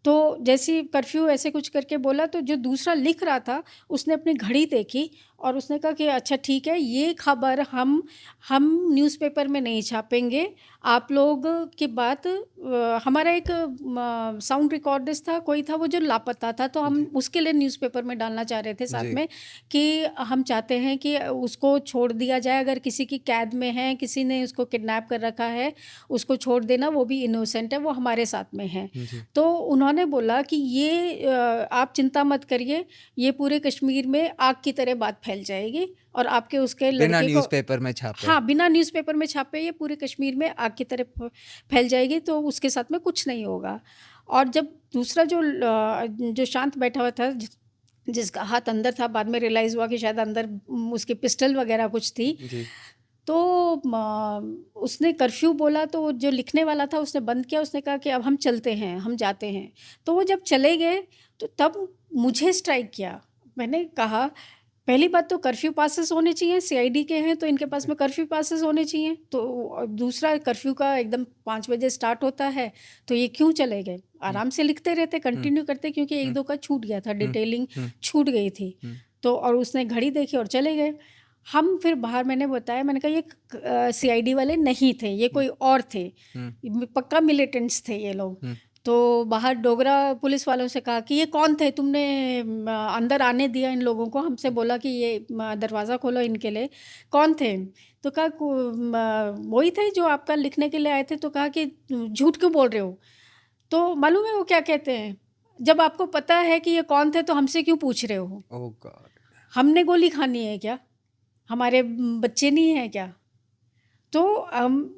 तो जैसे ही कर्फ्यू ऐसे कुछ करके बोला, तो जो दूसरा लिख रहा था उसने अपनी घड़ी देखी, और उसने कहा कि अच्छा ठीक है, ये खबर हम न्यूज़पेपर में नहीं छापेंगे। आप लोग की बात, हमारा एक साउंड रिकॉर्डिस्ट था, कोई था वो जो लापता था, तो हम जी। उसके लिए न्यूज़पेपर में डालना चाह रहे थे साथ जी। में, कि हम चाहते हैं कि उसको छोड़ दिया जाए, अगर किसी की कैद में है, किसी ने उसको किडनैप कर रखा है, उसको छोड़ देना, वो भी इनोसेंट है, वो हमारे साथ में है। जी। तो उन्होंने बोला कि ये आप चिंता मत करिए, ये पूरे कश्मीर में आग की तरह बात फैल जाएगी, और आपके उसके बिना लड़के को, न्यूज़पेपर में छापे। हाँ, बिना न्यूज़पेपर में छापे ये पूरे कश्मीर में आग की तरह फैल जाएगी, तो उसके साथ में कुछ नहीं होगा। और जब दूसरा जो शांत बैठा हुआ था, जिसका हाथ अंदर था, बाद में रियलाइज़ हुआ कि शायद अंदर उसकी पिस्टल वगैरह कुछ थी। जी। तो उसने कर्फ्यू बोला, तो जो लिखने वाला था उसने बंद किया, उसने कहा कि अब हम चलते हैं, हम जाते हैं। तो वो जब चले गए, तो तब मुझे स्ट्राइक किया। मैंने कहा पहली बात तो कर्फ्यू पासेस होने चाहिए, सीआईडी के हैं तो इनके पास में कर्फ्यू पासेस होने चाहिए। तो दूसरा, कर्फ्यू का एकदम 5 बजे स्टार्ट होता है, तो ये क्यों चले गए? हुँ, आराम से लिखते रहते, हुँ, कंटिन्यू करते, क्योंकि हुँ, 1-2 का छूट गया था, हुँ, डिटेलिंग हुँ, छूट गई थी। हुँ, तो और उसने घड़ी देखी और चले गए। हम फिर बाहर, मैंने बताया, मैंने कहा ये सीआईडी वाले नहीं थे, ये हुँ, कोई और थे। हुँ, पक्का मिलिटेंट्स थे ये लोग। हुँ, तो बाहर डोगरा पुलिस वालों से कहा कि ये कौन थे, तुमने अंदर आने दिया इन लोगों को, हमसे बोला कि ये दरवाज़ा खोलो इनके लिए, कौन थे? तो कहा वही थे जो आपका लिखने के लिए आए थे। तो कहा कि झूठ क्यों बोल रहे हो? तो मालूम है वो क्या कहते हैं, जब आपको पता है कि ये कौन थे तो हमसे क्यों पूछ रहे हो? ओह गॉड! हमने गोली खानी है क्या? हमारे बच्चे नहीं हैं क्या? तो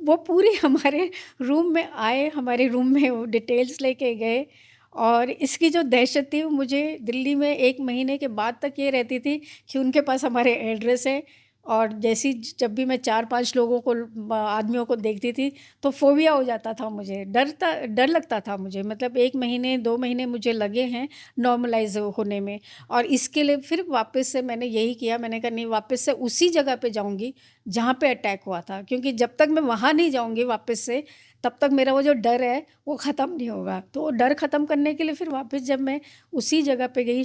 वो पूरे हमारे रूम में आए, हमारे रूम में वो डिटेल्स लेके गए। और इसकी जो दहशत थी, वो मुझे दिल्ली में 1 महीने के बाद तक ये रहती थी कि उनके पास हमारे एड्रेस है। और जैसी जब भी मैं 4-5 लोगों को, आदमियों को देखती थी, तो फ़ोबिया हो जाता था मुझे, डर लगता था मुझे। मतलब 1 महीने, 2 महीने मुझे लगे हैं नॉर्मलाइज़ होने में। और इसके लिए फिर वापस से मैंने यही किया, मैंने कहा नहीं, वापस से उसी जगह पे जाऊँगी जहाँ पे अटैक हुआ था, क्योंकि जब तक मैं वहाँ नहीं जाऊँगी वापस से, तब तक मेरा वो जो डर है वो ख़त्म नहीं होगा। तो वो डर ख़त्म करने के लिए फिर वापस जब मैं उसी जगह पे गई,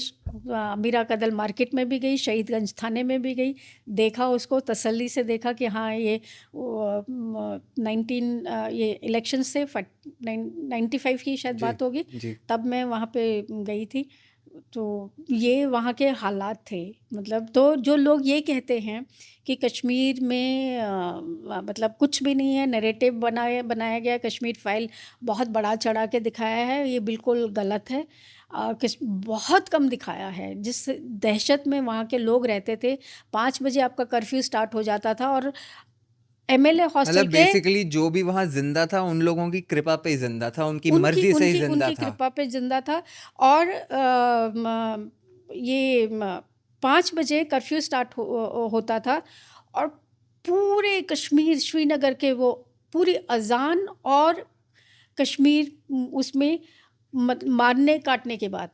मीरा कदल मार्केट में भी गई, शहीदगंज थाने में भी गई, देखा उसको, तसल्ली से देखा कि हाँ ये 19 ये इलेक्शंस से 95 की शायद जी, बात होगी, जी। तब मैं वहाँ पे गई थी। तो ये वहाँ के हालात थे। मतलब तो जो लोग ये कहते हैं कि कश्मीर में मतलब कुछ भी नहीं है, नैरेटिव बनाया गया, कश्मीर फाइल बहुत बड़ा चढ़ा के दिखाया है, ये बिल्कुल गलत है। बहुत कम दिखाया है। जिस दहशत में वहाँ के लोग रहते थे, 5 बजे आपका कर्फ्यू स्टार्ट हो जाता था, और एमएलए हॉस्टल मतलब के, बेसिकली जो भी वहाँ ज़िंदा था, उन लोगों की कृपा पे ही ज़िंदा था, उनकी उनकी मर्ज़ी से ही उनकी ज़िंदा उनकी था। कृपा पे ज़िंदा था। और ये 5 बजे कर्फ्यू स्टार्ट होता था, और पूरे कश्मीर, श्रीनगर के वो पूरी अज़ान और कश्मीर, उसमें मारने काटने के बाद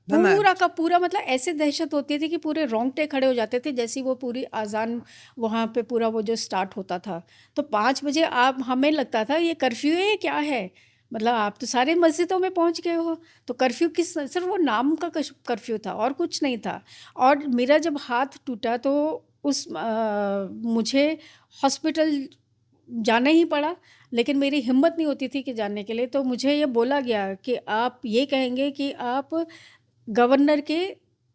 मैम पूरा का पूरा, मतलब ऐसे दहशत होती थी कि पूरे रोंगटे खड़े हो जाते थे जैसी वो पूरी अज़ान वहाँ पे पूरा वो जो स्टार्ट होता था। तो 5 बजे आप, हमें लगता था ये कर्फ्यू है, ये क्या है? मतलब आप तो सारे मस्जिदों में पहुँच गए हो, तो कर्फ्यू किस, सिर्फ वो नाम का कर्फ्यू था और कुछ नहीं था। और मेरा जब हाथ टूटा तो मुझे हॉस्पिटल जाना ही पड़ा, लेकिन मेरी हिम्मत नहीं होती थी कि जाने के लिए। तो मुझे ये बोला गया कि आप ये कहेंगे कि आप गवर्नर के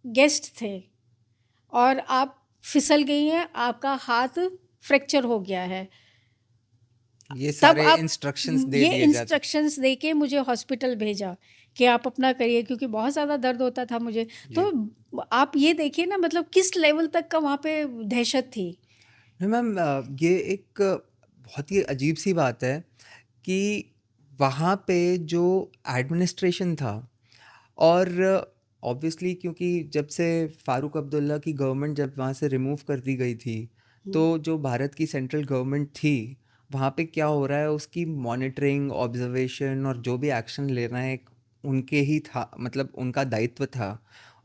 गेस्ट थे और आप फिसल गई हैं, आपका हाथ फ्रैक्चर हो गया है। ये तब सारे आप इंस्ट्रक्शंस दे ये दिए जाते। इंस्ट्रक्शंस दे के मुझे हॉस्पिटल भेजा कि आप अपना करिए, क्योंकि बहुत ज़्यादा दर्द होता था मुझे। जी। तो आप ये देखिए ना, मतलब किस लेवल तक का वहाँ पे दहशत थी। नहीं मैम, ये एक बहुत ही अजीब सी बात है कि वहाँ पे जो एडमिनिस्ट्रेशन था, और ऑब्वियसली क्योंकि जब से फ़ारूक अब्दुल्ला की गवर्नमेंट जब वहाँ से रिमूव कर दी गई थी, तो हुँ, जो भारत की सेंट्रल गवर्नमेंट थी, वहाँ पे क्या हो रहा है उसकी मॉनिटरिंग, ऑब्जर्वेशन और जो भी एक्शन लेना है उनके ही था, मतलब उनका दायित्व था।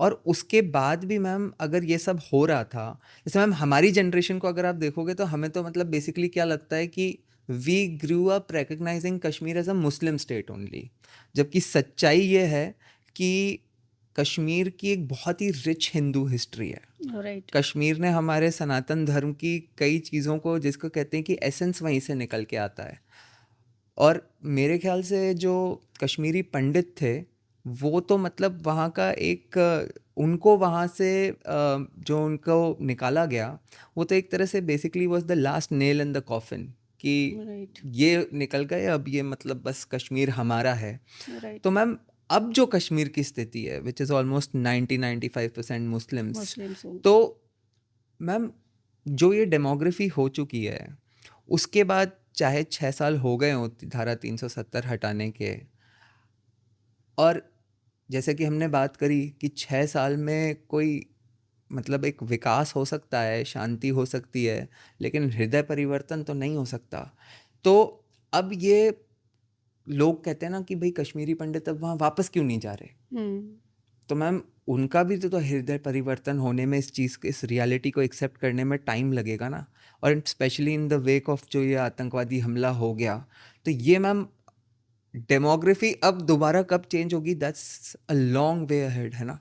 और उसके बाद भी मैम अगर ये सब हो रहा था, जैसे मैम हमारी जनरेशन को अगर आप देखोगे तो हमें तो मतलब बेसिकली क्या लगता है कि we grew up recognizing Kashmir as a Muslim state only, जबकि सच्चाई ये है कि कश्मीर की एक बहुत ही रिच हिंदू हिस्ट्री है। राइट। कश्मीर ने हमारे सनातन धर्म की कई चीज़ों को, जिसको कहते हैं कि एसेंस, वहीं से निकल के आता है। और मेरे ख्याल से जो कश्मीरी पंडित थे, वो तो मतलब वहाँ का एक उनको वहाँ से जो उनको निकाला गया, वो तो एक तरह से basically was the last nail in the coffin कि राइट। ये निकल गए, अब ये मतलब बस कश्मीर हमारा है। तो राइट। मैम अब जो कश्मीर की स्थिति है, which is almost 90-95% Muslims, Muslims हूँ। तो मैम जो ये डेमोग्राफी हो चुकी है, उसके बाद चाहे 6 साल हो गए हों धारा 370 हटाने के, और जैसे कि हमने बात करी कि 6 साल में कोई मतलब एक विकास हो सकता है, शांति हो सकती है, लेकिन हृदय परिवर्तन तो नहीं हो सकता। तो अब ये लोग कहते हैं ना कि भाई कश्मीरी पंडित अब वहाँ वापस क्यों नहीं जा रहे? हुँ। तो मैम उनका भी तो हृदय परिवर्तन होने में, इस चीज़ को, इस रियलिटी को एक्सेप्ट करने में टाइम लगेगा ना। और specially in the wake of जो ये आतंकवादी हमला हो गया, तो ये मैम डेमोग्राफी अब दोबारा कब चेंज होगी, that's a long way ahead, है ना।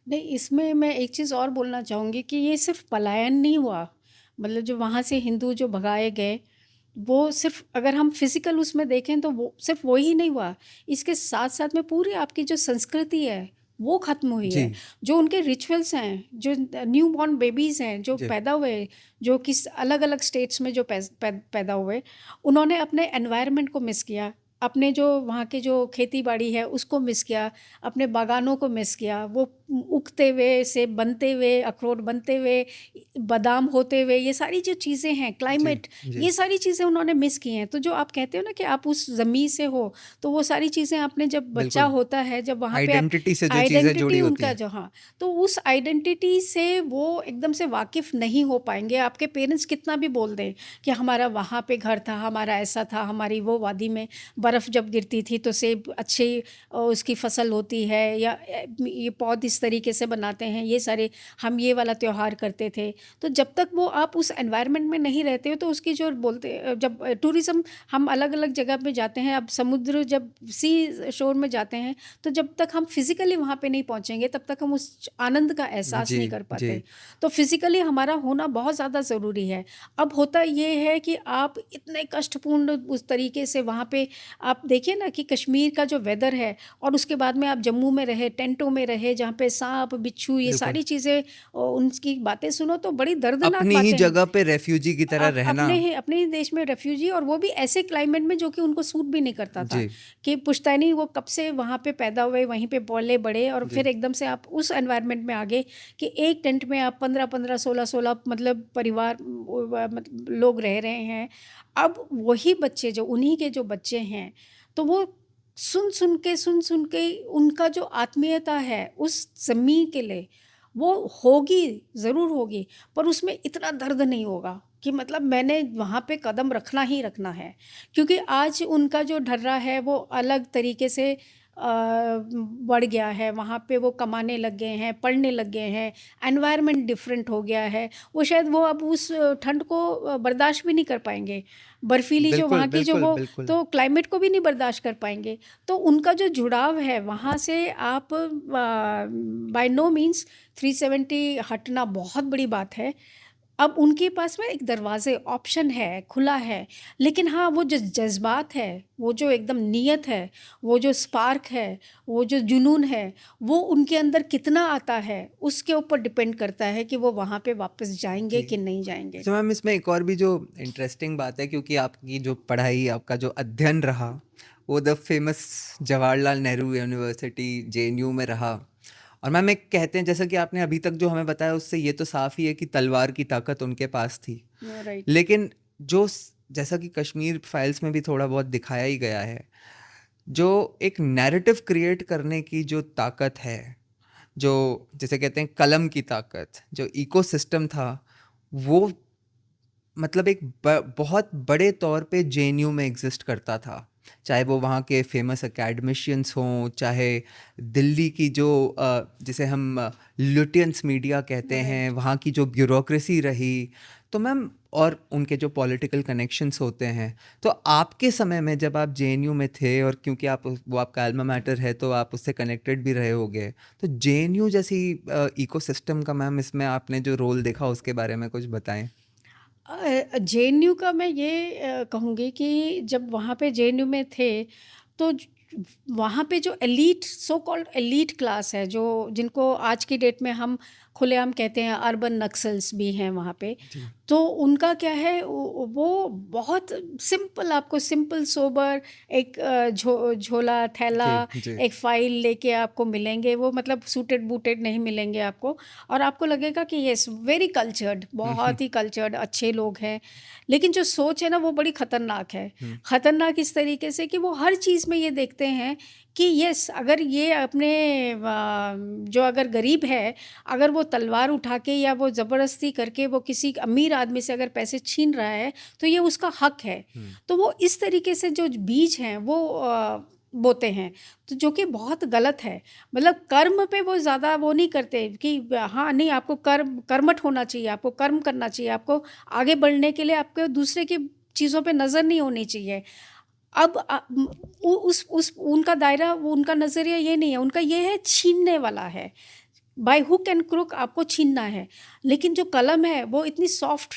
नहीं, इसमें मैं एक चीज़ और बोलना चाहूँगी कि ये सिर्फ़ पलायन नहीं हुआ, मतलब जो वहाँ से हिंदू जो भगाए गए, वो सिर्फ़ अगर हम फ़िज़िकल उसमें देखें तो वो सिर्फ़ वो ही नहीं हुआ, इसके साथ-साथ में पूरी आपकी जो संस्कृति है, वो ख़त्म हुई जी है। जो उनके रिचुअल्स हैं, जो न्यू बॉर्न बेबीज़ हैं, जो जी पैदा हुए, जो किस अलग-अलग स्टेट्स में जो पैदा हुए, उन्होंने अपने एनवायरनमेंट को मिस किया, अपने जो वहाँ के जो खेती-बाड़ी है, उसको मिस किया, अपने बागानों को मिस किया, वो उगते हुए, सेब बनते हुए, अखरोट बनते हुए, बादाम होते हुए, ये सारी जो चीज़ें हैं, जी क्लाइमेट, जी ये सारी चीज़ें उन्होंने मिस की हैं। तो जो आप कहते हो ना कि आप उस ज़मीन से हो, तो वो सारी चीज़ें आपने जब बच्चा बिल्कुल, होता है, जब वहाँ पे आप आइडेंटिटी से जो चीज़ें जुड़ी आइडेंटिटी होती उनका हैं। जो हाँ, तो उस आइडेंटिटी से वो एकदम से वाकिफ़ नहीं हो पाएँगे। आपके पेरेंट्स कितना भी बोल दें कि हमारा वहाँ पे घर था, हमारा ऐसा था, हमारी वो वादी में बर्फ़ जब गिरती थी तो सेब अच्छी उसकी फसल होती है, या ये पौध इस तरीके से बनाते हैं, ये सारे हम ये वाला त्योहार करते थे। तो जब तक वो आप उस एनवायरनमेंट में नहीं रहते हो तो उसकी जो बोलते जब टूरिज़्म हम अलग-अलग जगह पे जाते हैं, अब समुद्र जब सी शोर में जाते हैं, तो जब तक हम फिज़िकली वहाँ पे नहीं पहुँचेंगे तब तक हम उस आनंद का एहसास जी नहीं कर जी पाते। तो फिज़िकली हमारा होना बहुत ज़्यादा ज़रूरी है। अब होता ये है कि आप इतने कष्टपूर्ण उस तरीके से वहाँ पे आप देखिए ना कि कश्मीर का जो वेदर है, और उसके बाद में आप जम्मू में रहे, टेंटों में रहे, जहाँ पे साँप, बिच्छू, ये बिल्कुल, सारी चीज़ें, उनकी बातें सुनो तो बड़ी दर्दनाक अपनी ही बातें हैं। जगह पे रेफ्यूजी की तरह आप रहना। अपने ही देश में रेफ्यूजी, और वो भी ऐसे क्लाइमेट में जो कि उनको सूट भी नहीं करता था, जी कि पुश्तैनी वो कब से वहाँ पे पैदा हुए, वहीं पे पले बड़े, और जी फिर एकदम से आप उस एनवायरनमेंट में आ गए कि एक टेंट में आप 15-15, 16-16 मतलब परिवार मतलब लोग रह रहे हैं। अब वही बच्चे जो उन्हीं के जो बच्चे हैं, तो वो सुन-सुन के उनका जो आत्मीयता है उस ज़मीन के लिए, वो होगी, ज़रूर होगी, पर उसमें इतना दर्द नहीं होगा कि मतलब मैंने वहाँ पे कदम रखना ही रखना है। क्योंकि आज उनका जो ढर्रा है वो अलग तरीके से बढ़ गया है, वहाँ पे वो कमाने लग गए हैं, पढ़ने लग गए हैं, एनवायरनमेंट डिफरेंट हो गया है। वो शायद वो अब उस ठंड को बर्दाश्त भी नहीं कर पाएँगे। बर्फीली जो बिल्कुल वहाँ की जो बिल्कुल वो, बिल्कुल। तो क्लाइमेट को भी नहीं बर्दाश्त कर पाएँगे। तो उनका जो जुड़ाव है वहाँ से, आप बाय नो मीन्स 370 हटना बहुत बड़ी बात है। अब उनके पास में एक दरवाज़े ऑप्शन है, खुला है, लेकिन हाँ, वो जो जज़्बात है, वो जो एकदम नियत है, वो जो स्पार्क है, वो जो जुनून है, वो उनके अंदर कितना आता है, उसके ऊपर डिपेंड करता है कि वो वहाँ पे वापस जाएँगे जी। कि नहीं जाएँगे। अच्छा मैम, इसमें एक और भी जो इंटरेस्टिंग बात है, क्योंकि आपकी जो पढ़ाई, आपका जो अध्ययन रहा, वो the famous Jawaharlal Nehru university JNU में रहा। और मैम एक कहते हैं, जैसा कि आपने अभी तक जो हमें बताया उससे ये तो साफ ही है कि तलवार की ताकत उनके पास थी। राइट। लेकिन जैसा कि कश्मीर फाइल्स में भी थोड़ा बहुत दिखाया ही गया है, जो एक नैरेटिव क्रिएट करने की जो ताकत है, जो जिसे कहते हैं कलम की ताकत, जो इकोसिस्टम था, वो मतलब एक बहुत बड़े तौर पे जेएनयू में एग्जिस्ट करता था। चाहे वो वहाँ के फेमस एकेडमिशियंस हों, चाहे दिल्ली की जो जिसे हम ल्यूटियंस मीडिया कहते हैं, राइट। वहाँ की जो ब्यूरोक्रेसी रही, तो मैम, और उनके जो पॉलिटिकल कनेक्शंस होते हैं, तो आपके समय में जब आप जेएनयू में थे, और क्योंकि आप वो आपका अल्मा मैटर है तो आप उससे कनेक्टेड भी रहे होगे, तो जेएनयू जैसी इकोसिस्टम का मैम इसमें आपने जो रोल देखा उसके बारे में कुछ बताएं। जेएनयू का मैं ये कहूँगी कि जब वहाँ पे जेएनयू में थे, तो वहाँ पे जो elite, so called elite class है, जो जिनको आज की डेट में हम खुलेआम कहते हैं अर्बन नक्सल्स भी हैं वहाँ पे। जी तो उनका क्या है, वो बहुत सिंपल, आपको सिंपल सोबर एक झोला थैला, जी जी एक फाइल लेके आपको मिलेंगे, वो मतलब सूटेड बूटेड नहीं मिलेंगे आपको, और आपको लगेगा कि यस वेरी कल्चर्ड, हम्म बहुत ही कल्चर्ड अच्छे लोग हैं। लेकिन जो सोच है ना वो बड़ी ख़तरनाक है। हम्म ख़तरनाक इस तरीके से कि वो हर चीज़ में ये देखते हैं कि यस, अगर ये अपने जो अगर गरीब है, अगर वो तलवार उठा के या वो ज़बरदस्ती करके वो किसी अमीर आदमी से अगर पैसे छीन रहा है, तो ये उसका हक है। हम्म तो वो इस तरीके से जो बीज हैं वो बोते हैं, तो जो कि बहुत गलत है। मतलब कर्म पे वो ज़्यादा वो नहीं करते कि हाँ, नहीं आपको कर्मठ होना चाहिए, आपको कर्म करना चाहिए, आपको आगे बढ़ने के लिए आपको दूसरे की चीज़ों पे नज़र नहीं होनी चाहिए। अब उस उनका दायरा, उनका नज़रिया ये नहीं है, उनका ये है छीनने वाला है। बाय हुक एंड क्रुक आपको छीनना है। लेकिन जो कलम है वो इतनी सॉफ्ट,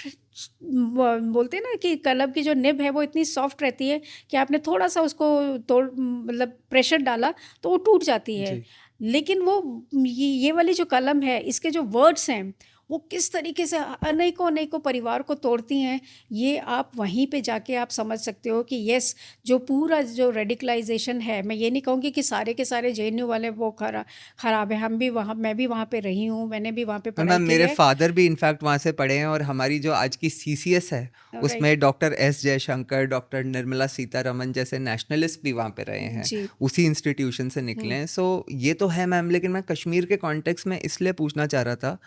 बोलते हैं ना कि कलम की जो निब है वो इतनी सॉफ्ट रहती है कि आपने थोड़ा सा उसको तोड़, मतलब प्रेशर डाला तो वो टूट जाती है। जी। लेकिन वो ये वाली जो कलम है, इसके जो वर्ड्स हैं वो किस तरीके से अनेकों अनेकों परिवार को तोड़ती हैं, ये आप वहीं पे जाके आप समझ सकते हो कि यस, जो पूरा जो रेडिकलाइजेशन है, मैं ये नहीं कहूँगी कि सारे के सारे जेएनयू वाले वो खराब है। हम भी वहाँ, मैं भी वहाँ पे रही हूँ, मैंने भी वहाँ पे और पढ़ाई मैम की मेरे है। फादर भी इनफैक्ट वहाँ से पढ़े हैं, और हमारी जो आज की सीसीएस है राइट। उसमें doctor S Jaishankar, doctor Nirmala Sitharaman जैसे नेशनलिस्ट भी वहाँ पे रहे हैं, जी। उसी इंस्टीट्यूशन से निकले हैं। सो ये तो है मैम, लेकिन मैं कश्मीर के कॉन्टेक्स्ट में इसलिए पूछना चाह रहा था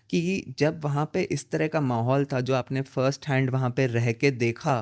कि जब वहाँ पे इस तरह का माहौल था, जो आपने फर्स्ट हैंड वहाँ पे रह के देखा,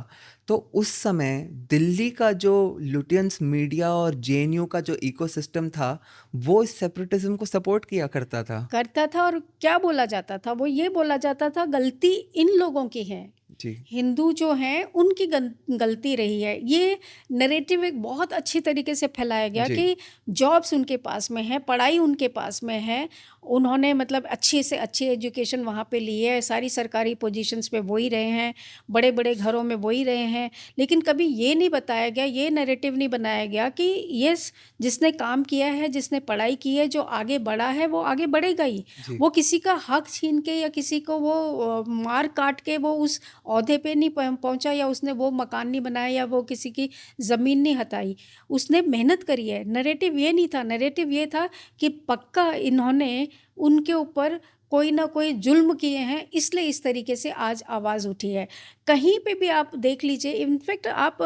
तो उस समय दिल्ली का जो लुटियंस मीडिया और जेएनयू का जो इकोसिस्टम था, वो इस सेपरेटिज्म को सपोर्ट किया करता था। करता था, और क्या बोला जाता था, वो ये बोला जाता था गलती इन लोगों की है, जी। हिंदू जो हैं उनकी गलती रही है। ये नैरेटिव एक बहुत अच्छी तरीके से फैलाया गया जी। कि जॉब्स उनके पास में है, पढ़ाई उनके पास में है, उन्होंने मतलब अच्छी से अच्छी एजुकेशन वहाँ पे ली है, सारी सरकारी पोजीशंस पे वो ही रहे हैं, बड़े बड़े घरों में वो ही रहे हैं। लेकिन कभी ये नहीं बताया गया, ये नैरेटिव नहीं बनाया गया कि यस, जिसने काम किया है, जिसने पढ़ाई की है, जो आगे बढ़ा है वो आगे बढ़ेगा ही। जी। वो किसी का हक छीन के या किसी को वो मार काट के वो उस ओहदे पे नहीं पहुंचा, या उसने वो मकान नहीं बनाया, या वो किसी की ज़मीन नहीं हटाई। उसने मेहनत करी है। नैरेटिव ये नहीं था, नैरेटिव ये था कि पक्का इन्होंने उनके ऊपर कोई ना कोई जुल्म किए हैं, इसलिए इस तरीके से आज आवाज़ उठी है। कहीं पे भी आप देख लीजिए, इनफैक्ट आप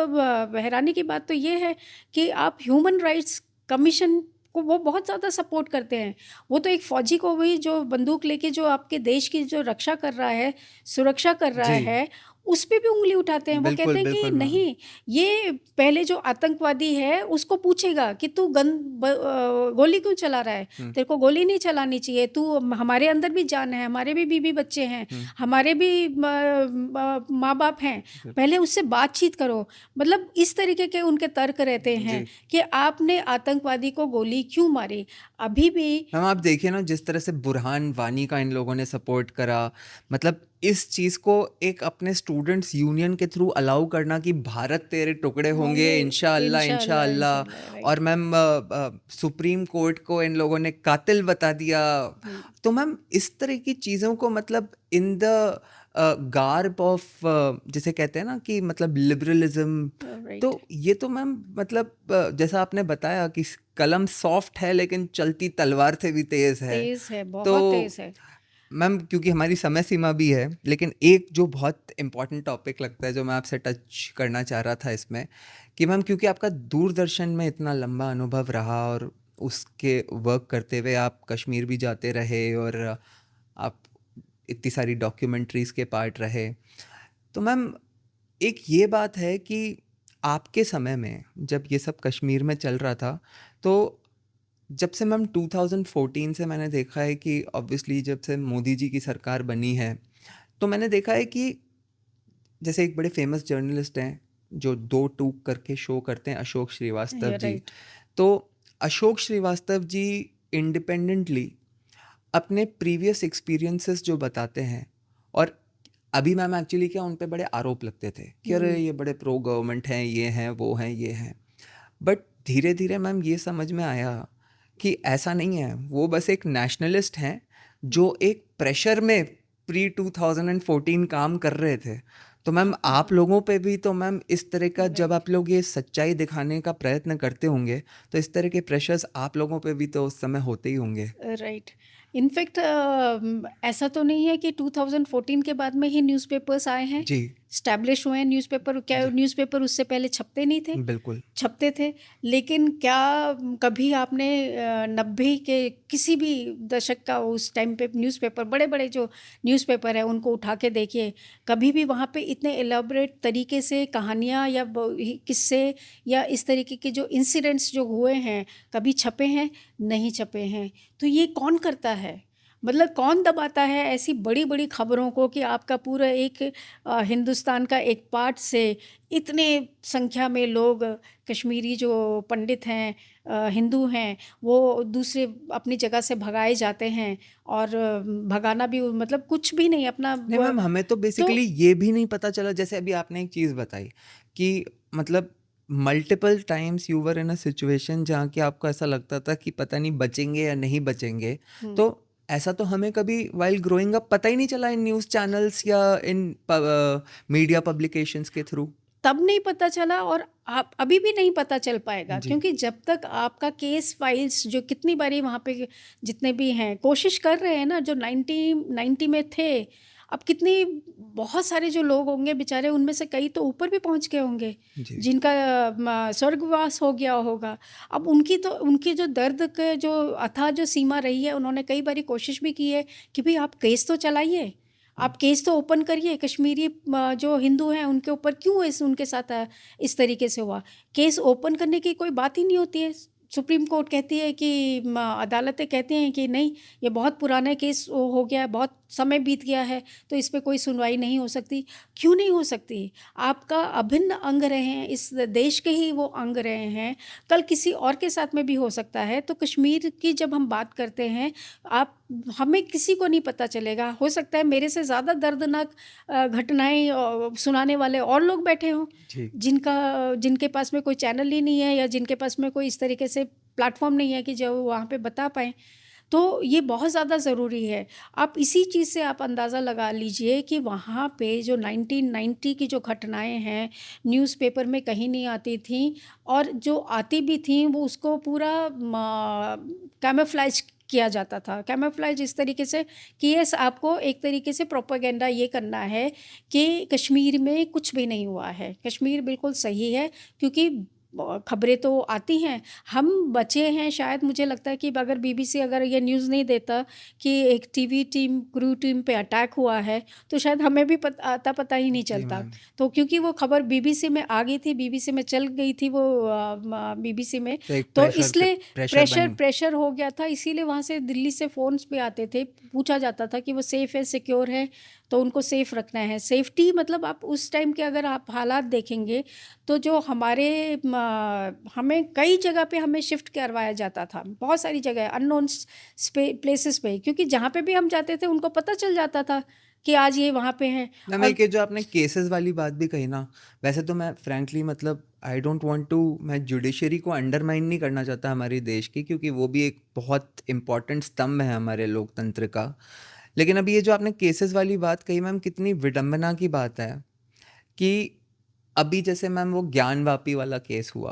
हैरानी की बात तो ये है कि आप ह्यूमन राइट्स कमीशन को वो बहुत ज़्यादा सपोर्ट करते हैं। वो तो एक फ़ौजी को भी जो बंदूक लेके जो आपके देश की जो रक्षा कर रहा है, सुरक्षा कर रहा जी। है, उस पे भी उँगली उठाते हैं। वो कहते बिल्कुल, हैं कि बिल्कुल मैम। नहीं, ये पहले जो आतंकवादी है उसको पूछेगा कि तू गोली क्यों चला रहा है? हुँ, तेरे को गोली नहीं चलानी चाहिए। तू, हमारे अंदर भी जान है, हमारे भी बीवी बच्चे हैं, हुँ। हमारे भी माँ-बाप हैं। बिल पहले उससे बातचीत करो। मतलब इस तरीके के उनके तर्क रहते हैं जी। कि आपने आतंकवादी को गोली क्यों मारी? अभी भी मैम आप देखिए ना, जिस तरह से बुरहान वानी का इन लोगों ने सपोर्ट करा, मतलब इस चीज़ को एक अपने स्टूडेंट्स यूनियन के थ्रू अलाउ करना कि भारत तेरे टुकड़े होंगे होंगे, इंशाअल्लाह, इंशाअल्लाह, इंशाअल्लाह। इंशाअल्लाह, राइट। और मैम सुप्रीम कोर्ट को इन लोगों ने कातिल बता दिया। हुँ, तो मैम इस तरह की चीज़ों को, मतलब इन द गार्ब ऑफ, जिसे कहते हैं ना कि मतलब लिबरलिज्म, तो राइट। ये तो मैम मतलब जैसा आपने बताया कि कलम सॉफ्ट है लेकिन चलती तलवार से भी तेज है। तेज़ है, तो बहुत तेज़ है। मैम क्योंकि हमारी समय सीमा भी है, लेकिन एक जो बहुत इम्पोर्टेंट टॉपिक लगता है जो मैं आपसे टच करना चाह रहा था इसमें, कि मैम क्योंकि आपका दूरदर्शन में इतना लंबा अनुभव रहा, और उसके वर्क करते हुए आप कश्मीर भी जाते रहे, और आप इतनी सारी डॉक्यूमेंट्रीज़ के पार्ट रहे। तो मैम एक ये बात है कि आपके समय में जब ये सब कश्मीर में चल रहा था, तो जब से मैम 2014 से मैंने देखा है कि ऑब्वियसली जब से मोदी जी की सरकार बनी है, तो मैंने देखा है कि जैसे एक बड़े फेमस जर्नलिस्ट हैं जो दो टूक करके शो करते हैं, अशोक श्रीवास्तव या जी। राइट। तो अशोक श्रीवास्तव जी इंडिपेंडेंटली अपने प्रीवियस एक्सपीरियंसेस जो बताते हैं, और अभी मैम एक्चुअली क्या उन पे बड़े आरोप लगते थे कि अरे हुँ, ये बड़े प्रो गवर्नमेंट हैं, ये हैं, वो हैं, ये हैं। बट धीरे धीरे मैम ये समझ में आया कि ऐसा नहीं है, वो बस एक नेशनलिस्ट हैं जो एक प्रेशर में प्री 2014 काम कर रहे थे। तो मैम आप लोगों पे भी तो मैम इस तरह का, जब राइट, आप लोग ये सच्चाई दिखाने का प्रयत्न करते होंगे, तो इस तरह के प्रेशर्स आप लोगों पे भी तो उस समय होते ही होंगे। राइट। इनफैक्ट ऐसा तो नहीं है कि 2014 के बाद में ही न्यूज़पेपर्स आए हैं, जी स्टैब्लिश हुए हैं न्यूज़पेपर। क्या जी न्यूज़पेपर उससे पहले छपते नहीं थे? बिल्कुल छपते थे। लेकिन क्या कभी आपने 90 के किसी भी दशक का उस टाइम पे न्यूज़पेपर, बड़े-बड़े जो न्यूज़पेपर हैं उनको उठा के देखिए, कभी भी वहाँ पे इतने एलैबोरेट तरीके से कहानियाँ या किस्से या इस तरीके के जो इंसिडेंट्स जो हुए हैं, कभी छपे हैं? नहीं छपे हैं। तो ये कौन करता है? मतलब कौन दबाता है ऐसी बड़ी-बड़ी खबरों को कि आपका पूरा एक हिंदुस्तान का एक पार्ट से इतने संख्या में लोग, कश्मीरी जो पंडित हैं, हिंदू हैं, वो दूसरे अपनी जगह से भगाए जाते हैं। और भगाना भी मतलब कुछ भी नहीं अपना नहीं मैम, हमें तो तो बेसिकली ये भी नहीं पता चला, जैसे अभी आपने एक चीज़ बताई कि मतलब multiple times you were in a situation जहाँ कि आपको ऐसा लगता था कि पता नहीं बचेंगे या नहीं बचेंगे। हम्म, तो ऐसा तो हमें कभी वाइल ग्रोइंग अप पता ही नहीं चला इन न्यूज़ चैनल्स या इन मीडिया पब्लिकेशंस के थ्रू। तब नहीं पता चला और आप अभी भी नहीं पता चल पाएगा, जी क्योंकि जब तक आपका केस फाइल्स जो कितनी बारी वहाँ पे जितने भी हैं कोशिश कर रहे हैं ना, जो 90 में थे, अब कितनी बहुत सारे जो लोग होंगे बेचारे, उनमें से कई तो ऊपर भी पहुँच गए होंगे, जी जिनका स्वर्गवास हो गया होगा। अब उनकी जो दर्द के जो अथाह जो सीमा रही है, उन्होंने कई बारी कोशिश भी की है कि भाई आप केस तो चलाइए, आप केस तो ओपन करिए। कश्मीरी जो हिंदू हैं उनके ऊपर क्यों उनके साथ इस तरीके से हुआ। केस ओपन करने की कोई बात ही नहीं होती है। सुप्रीम कोर्ट कहती है कि अदालतें कहती हैं कि नहीं, ये बहुत पुराना केस हो गया है, बहुत समय बीत गया है, तो इस पे कोई सुनवाई नहीं हो सकती। क्यों नहीं हो सकती? आपका अभिन्न अंग रहे हैं, इस देश के ही वो अंग रहे हैं, कल किसी और के साथ में भी हो सकता है। तो कश्मीर की जब हम बात करते हैं, आप हमें किसी को नहीं पता चलेगा। हो सकता है मेरे से ज़्यादा दर्दनाक घटनाएँ सुनाने वाले और लोग बैठे हों, जी जिनके पास में कोई चैनल ही नहीं है या जिनके पास में कोई इस तरीके से प्लेटफ़ॉर्म नहीं है कि जो वहाँ पे बता पाएँ। तो ये बहुत ज़्यादा ज़रूरी है। आप इसी चीज़ से आप अंदाज़ा लगा लीजिए कि वहाँ पे जो 1990 की जो घटनाएँ हैं, न्यूज़पेपर में कहीं नहीं आती थीं, और जो आती भी थीं वो उसको पूरा कैमोफ्लेज किया जाता था। कैमोफ्लेज इस तरीके से कि यस, आपको एक तरीके से प्रोपेगेंडा ये करना है कि कश्मीर में कुछ भी नहीं हुआ है, कश्मीर बिल्कुल सही है, क्योंकि खबरें तो आती हैं। हम बचे हैं शायद, मुझे लगता है कि अगर बीबीसी अगर ये न्यूज़ नहीं देता कि एक टीवी टीम, क्रू टीम पे अटैक हुआ है, तो शायद हमें भी पता ही नहीं जी चलता। मैम। तो क्योंकि वो खबर बीबीसी में आ गई थी, बीबीसी में चल गई थी वो, बीबीसी में, तो एक तो इसलिए प्रेशर प्रेशर बन। प्रेशर हो गया था। इसीलिए वहाँ से दिल्ली से फ़ोन्स भी आते थे, पूछा जाता था कि वो सेफ़ है, सिक्योर है, तो उनको सेफ़ रखना है। सेफ्टी मतलब आप उस टाइम के अगर आप हालात देखेंगे, तो जो हमारे हमें कई जगह पे हमें शिफ्ट करवाया जाता था, बहुत सारी जगह अननोन प्लेसेस पे, क्योंकि जहाँ पे भी हम जाते थे उनको पता चल जाता था कि आज ये वहाँ पे हैं। मैम और एक ये जो आपने केसेस वाली बात भी कही ना, वैसे तो मैं फ्रैंकली मतलब आई डोंट वांट टू, मैं जुडिशरी को अंडरमाइन नहीं करना चाहता हमारे देश की, क्योंकि वो भी एक बहुत इंपॉर्टेंट स्तंभ है हमारे लोकतंत्र का। लेकिन अभी ये जो आपने केसेस वाली बात कही मैम, कितनी विडंबना की बात है कि अभी जैसे मैम वो ज्ञानवापी वाला केस हुआ,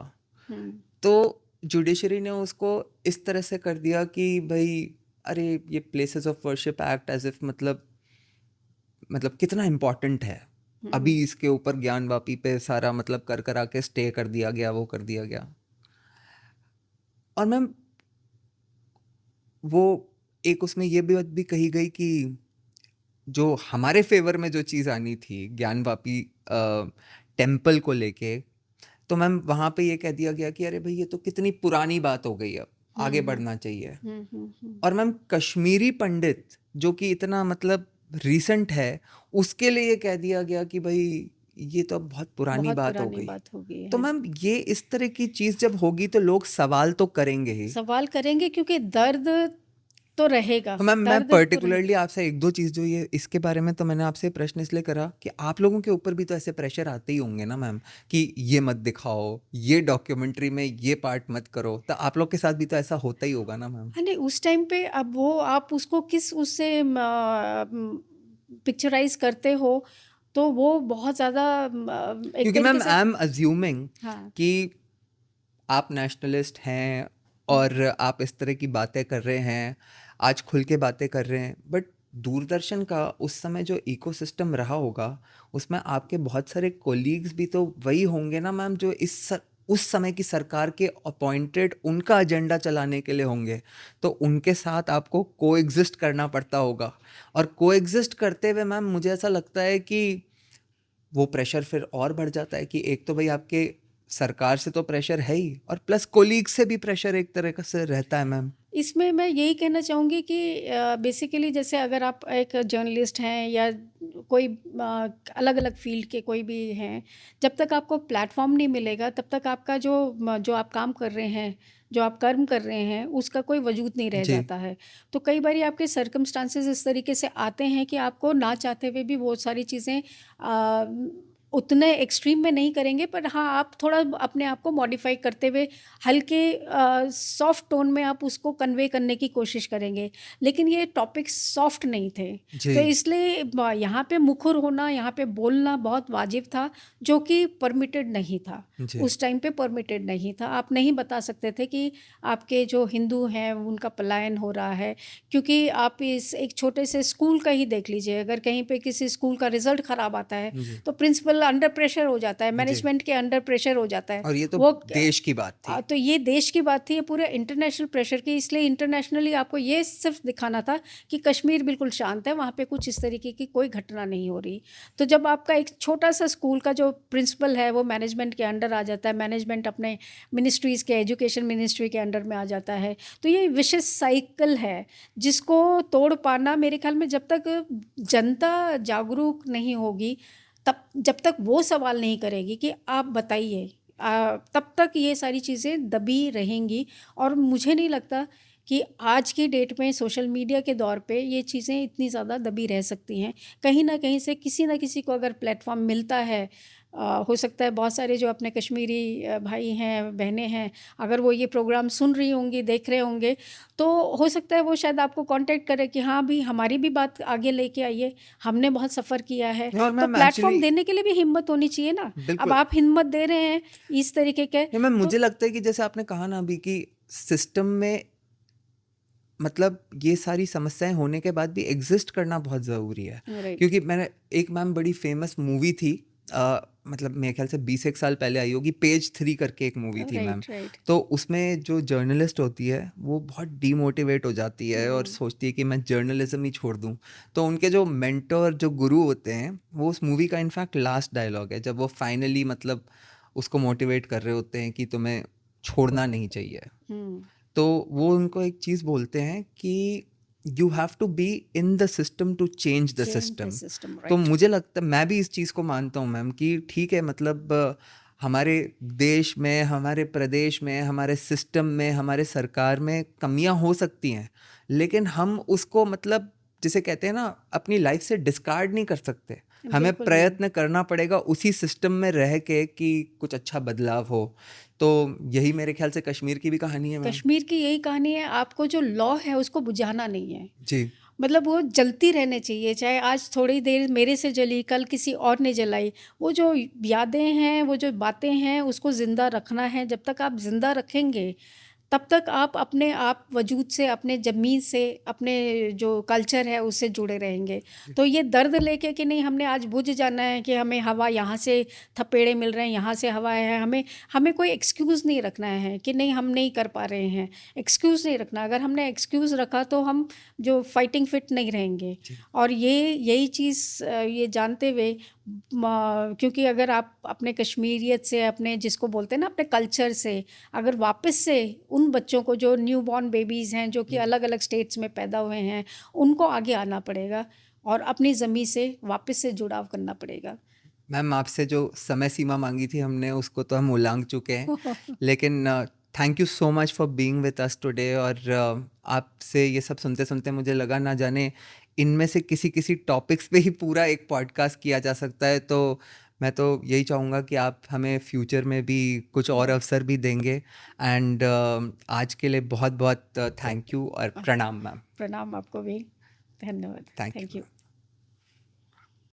हम्म, तो जुडिशरी ने उसको इस तरह से कर दिया कि भाई अरे ये places of worship act as if मतलब कितना इम्पोर्टेंट है। हम्म, अभी इसके ऊपर ज्ञानवापी पे सारा मतलब कर करा के स्टे कर दिया गया, वो कर दिया गया। और मैम वो एक उसमें ये भी बात भी कही गई कि जो हमारे फेवर में जो चीज़ आनी थी ज्ञानवापी टेम्पल को लेके, तो मैम वहाँ पे ये कह दिया गया कि अरे भाई ये तो कितनी पुरानी बात हो गई, अब आगे हम्म, बढ़ना चाहिए। हम्म। और मैम कश्मीरी पंडित जो कि इतना मतलब रीसेंट है, उसके लिए ये कह दिया गया कि भाई ये तो अब बहुत पुरानी बहुत बात हो पुरानी गई। बात हो गई तो है। मैम ये इस तरह की चीज़ जब होगी तो लोग सवाल तो करेंगे ही। सवाल करेंगे क्योंकि दर्द तो रहेगा, तो मैम मैं दर्द तो पर्टिकुलरली रहेगा। आपसे एक दो चीज़ जो ये इसके बारे में, तो मैंने आपसे प्रश्न इसलिए करा कि आप लोगों के ऊपर भी तो ऐसे प्रेशर आते ही होंगे ना मैम, कि ये मत दिखाओ, ये डॉक्यूमेंट्री में ये पार्ट मत करो, तो आप लोग के साथ भी तो ऐसा होता ही होगा ना मैम। हाँ, नहीं उस टाइम पे अब वो आप उसको किस उससे पिक्चराइज़ करते हो, तो वो बहुत ज़्यादा एक क्योंकि तरीके मैम से। आई एम अज्यूमिंग हाँ, कि आप नेशनलिस्ट हैं और आप इस तरह की बातें कर रहे हैं, आज खुल के बातें कर रहे हैं, बट दूरदर्शन का उस समय जो इकोसिस्टम रहा होगा, उसमें आपके बहुत सारे कोलीग्स भी तो वही होंगे ना मैम, जो उस समय की सरकार के अपॉइंटेड उनका एजेंडा चलाने के लिए होंगे। तो उनके साथ आपको कोएग्जिस्ट करना पड़ता होगा, और कोएग्जिस्ट करते हुए मैम मुझे ऐसा लगता है कि वो प्रेशर फिर और बढ़ जाता है कि एक तो भाई आपके सरकार से तो प्रेशर है ही, और प्लस कोलीग से भी प्रेशर एक तरह का से रहता है मैम। इसमें मैं यही कहना चाहूँगी कि बेसिकली जैसे अगर आप एक जर्नलिस्ट हैं या कोई अलग-अलग फ़ील्ड के कोई भी हैं, जब तक आपको प्लेटफ़ॉर्म नहीं मिलेगा तब तक आपका जो आप काम कर रहे हैं, जो आप कर्म कर रहे हैं, उसका कोई वजूद नहीं रह जी, जाता है। तो कई बारी आपके सर्कमस्टांसेस इस तरीके से आते हैं कि आपको ना चाहते हुए भी वो सारी चीज़ें उतने एक्सट्रीम में नहीं करेंगे, पर हाँ, आप थोड़ा अपने आप को मॉडिफ़ाई करते हुए हल्के सॉफ्ट टोन में आप उसको कन्वे करने की कोशिश करेंगे। लेकिन ये टॉपिक्स सॉफ्ट नहीं थे, तो जी, इसलिए यहाँ पे मुखर होना, यहाँ पे बोलना बहुत वाजिब था, जो कि परमिटेड नहीं था। जी, उस टाइम पे परमिटेड नहीं था। आप नहीं बता सकते थे कि आपके जो हिंदू हैं उनका पलायन हो रहा है, क्योंकि आप इस एक छोटे से स्कूल का ही देख लीजिए, अगर कहीं पे किसी स्कूल का रिज़ल्ट ख़राब आता है, जी, तो प्रिंसिपल अंडर प्रेशर हो जाता है, जी। मैनेजमेंट के अंडर प्रेशर हो जाता है। और ये तो वो देश की बात थी। तो ये देश की बात थी, ये पूरे इंटरनेशनल प्रेशर की, इसलिए इंटरनेशनली आपको ये सिर्फ दिखाना था कि कश्मीर बिल्कुल शांत है, वहाँ पे कुछ इस तरीके की कोई घटना नहीं हो रही। तो जब आपका एक छोटा-सा स्कूल का जो प्रिंसिपल है, वो मैनेजमेंट के अंडर आ जाता है, मैनेजमेंट अपने मिनिस्ट्रीज़ के, एजुकेशन मिनिस्ट्री के अंडर में आ जाता है, तो ये विशिश साइकिल है, जिसको तोड़ पाना मेरे ख़्याल में जब तक जनता जागरूक नहीं होगी, तब जब तक वो सवाल नहीं करेगी कि आप बताइए, तब तक ये सारी चीज़ें दबी रहेंगी। और मुझे नहीं लगता कि आज की डेट में सोशल मीडिया के दौर पे ये चीज़ें इतनी ज़्यादा दबी रह सकती हैं। कहीं न कहीं से किसी न किसी को अगर प्लेटफ़ॉर्म मिलता है, हो सकता है बहुत सारे जो अपने कश्मीरी भाई हैं, बहनें हैं, अगर वो ये प्रोग्राम सुन रही होंगी, देख रहे होंगे, तो हो सकता है वो शायद आपको कॉन्टैक्ट करें कि हाँ, भी हमारी भी बात आगे लेके आइए, हमने बहुत सफ़र किया है। और तो मैम प्लेटफ़ॉर्म एक्चुअली देने के लिए भी हिम्मत होनी चाहिए ना। अब बिल्कुल। आप हिम्मत दे रहे हैं इस तरीके के, नहीं मैम, तो मुझे लगता है कि जैसे आपने कहा ना अभी कि सिस्टम में मतलब ये सारी समस्याएं होने के बाद भी एग्जिस्ट करना बहुत ज़रूरी है। राइट, क्योंकि मैंने एक मैम बड़ी फेमस मूवी थी, मतलब मेरे ख्याल से 20 एक साल पहले आई होगी, पेज 3 करके एक मूवी थी मैम। Right, right. तो उसमें जो जर्नलिस्ट होती है वो बहुत डीमोटिवेट हो जाती है और हुँ, सोचती है कि मैं जर्नलिज्म ही छोड़ दूं। तो उनके जो मेंटर, जो गुरु होते हैं, वो उस मूवी का इनफैक्ट लास्ट डायलॉग है, जब वो फाइनली मतलब उसको मोटिवेट कर रहे होते हैं कि तुम्हें छोड़ना नहीं चाहिए। हुँ। तो वो उनको एक चीज़ बोलते हैं कि you have to be in the system to change the change the system. System, तो राइट। मुझे लगता है, मैं भी इस चीज़ को मानता हूँ मैम कि ठीक है, मतलब हमारे देश में, हमारे प्रदेश में, हमारे सिस्टम में, हमारे सरकार में कमियां हो सकती हैं, लेकिन हम उसको मतलब जिसे कहते हैं ना, अपनी लाइफ से डिस्कार्ड नहीं कर सकते। हमें बिल्कुल नहीं। प्रयत्न करना पड़ेगा उसी सिस्टम में रह के कि कुछ अच्छा बदलाव हो। तो यही मेरे ख्याल से कश्मीर की भी कहानी है मैम। कश्मीर की यही कहानी है, आपको जो लॉ है उसको बुझाना नहीं है। जी, मतलब वो जलती रहनी चाहिए, चाहे आज थोड़ी देर मेरे से जली, कल किसी और ने जलाई। वो जो यादें हैं, वो जो बातें हैं, उसको ज़िंदा रखना है। जब तक आप ज़िंदा रखेंगे, तब तक आप अपने आप वजूद से, अपने ज़मीन से, अपने जो कल्चर है उससे जुड़े रहेंगे। जी, तो ये दर्द लेके कि नहीं हमने आज बुझ जाना है, कि हमें हवा यहाँ से थपेड़े मिल रहे हैं, यहाँ से हवा है, हमें हमें कोई एक्सक्यूज़ नहीं रखना है कि नहीं हम नहीं कर पा रहे हैं। एक्सक्यूज़ नहीं रखना, अगर हमने एक्सक्यूज़ रखा तो हम जो फाइटिंग फिट नहीं रहेंगे। जी, और ये यही चीज़ ये जानते हुए क्योंकि अगर आप अपने कश्मीरियत से, अपने जिसको बोलते हैं ना अपने कल्चर से, अगर वापस से उन बच्चों को जो न्यू बॉर्न बेबीज़ हैं, जो कि जी। अलग अलग स्टेट्स में पैदा हुए हैं, उनको आगे आना पड़ेगा और अपनी ज़मीन से वापस से जुड़ाव करना पड़ेगा। मैम, आपसे जो समय सीमा माँगी थी हमने, उसको तो हम उल्लंघ चुके हैं। लेकिन thank you so much for being with us today. और आपसे ये सब सुनते-सुनते मुझे लगा ना जाने इनमें से किसी-किसी टॉपिक्स पे ही पूरा एक पॉडकास्ट किया जा सकता है। तो मैं तो यही चाहूँगा कि आप हमें फ्यूचर में भी कुछ और बहुत अवसर भी देंगे। एंड आज के लिए बहुत-बहुत थैंक यू और प्रणाम मैम। प्रणाम आपको भी। धन्यवाद। Thank thank you you. Ma'am.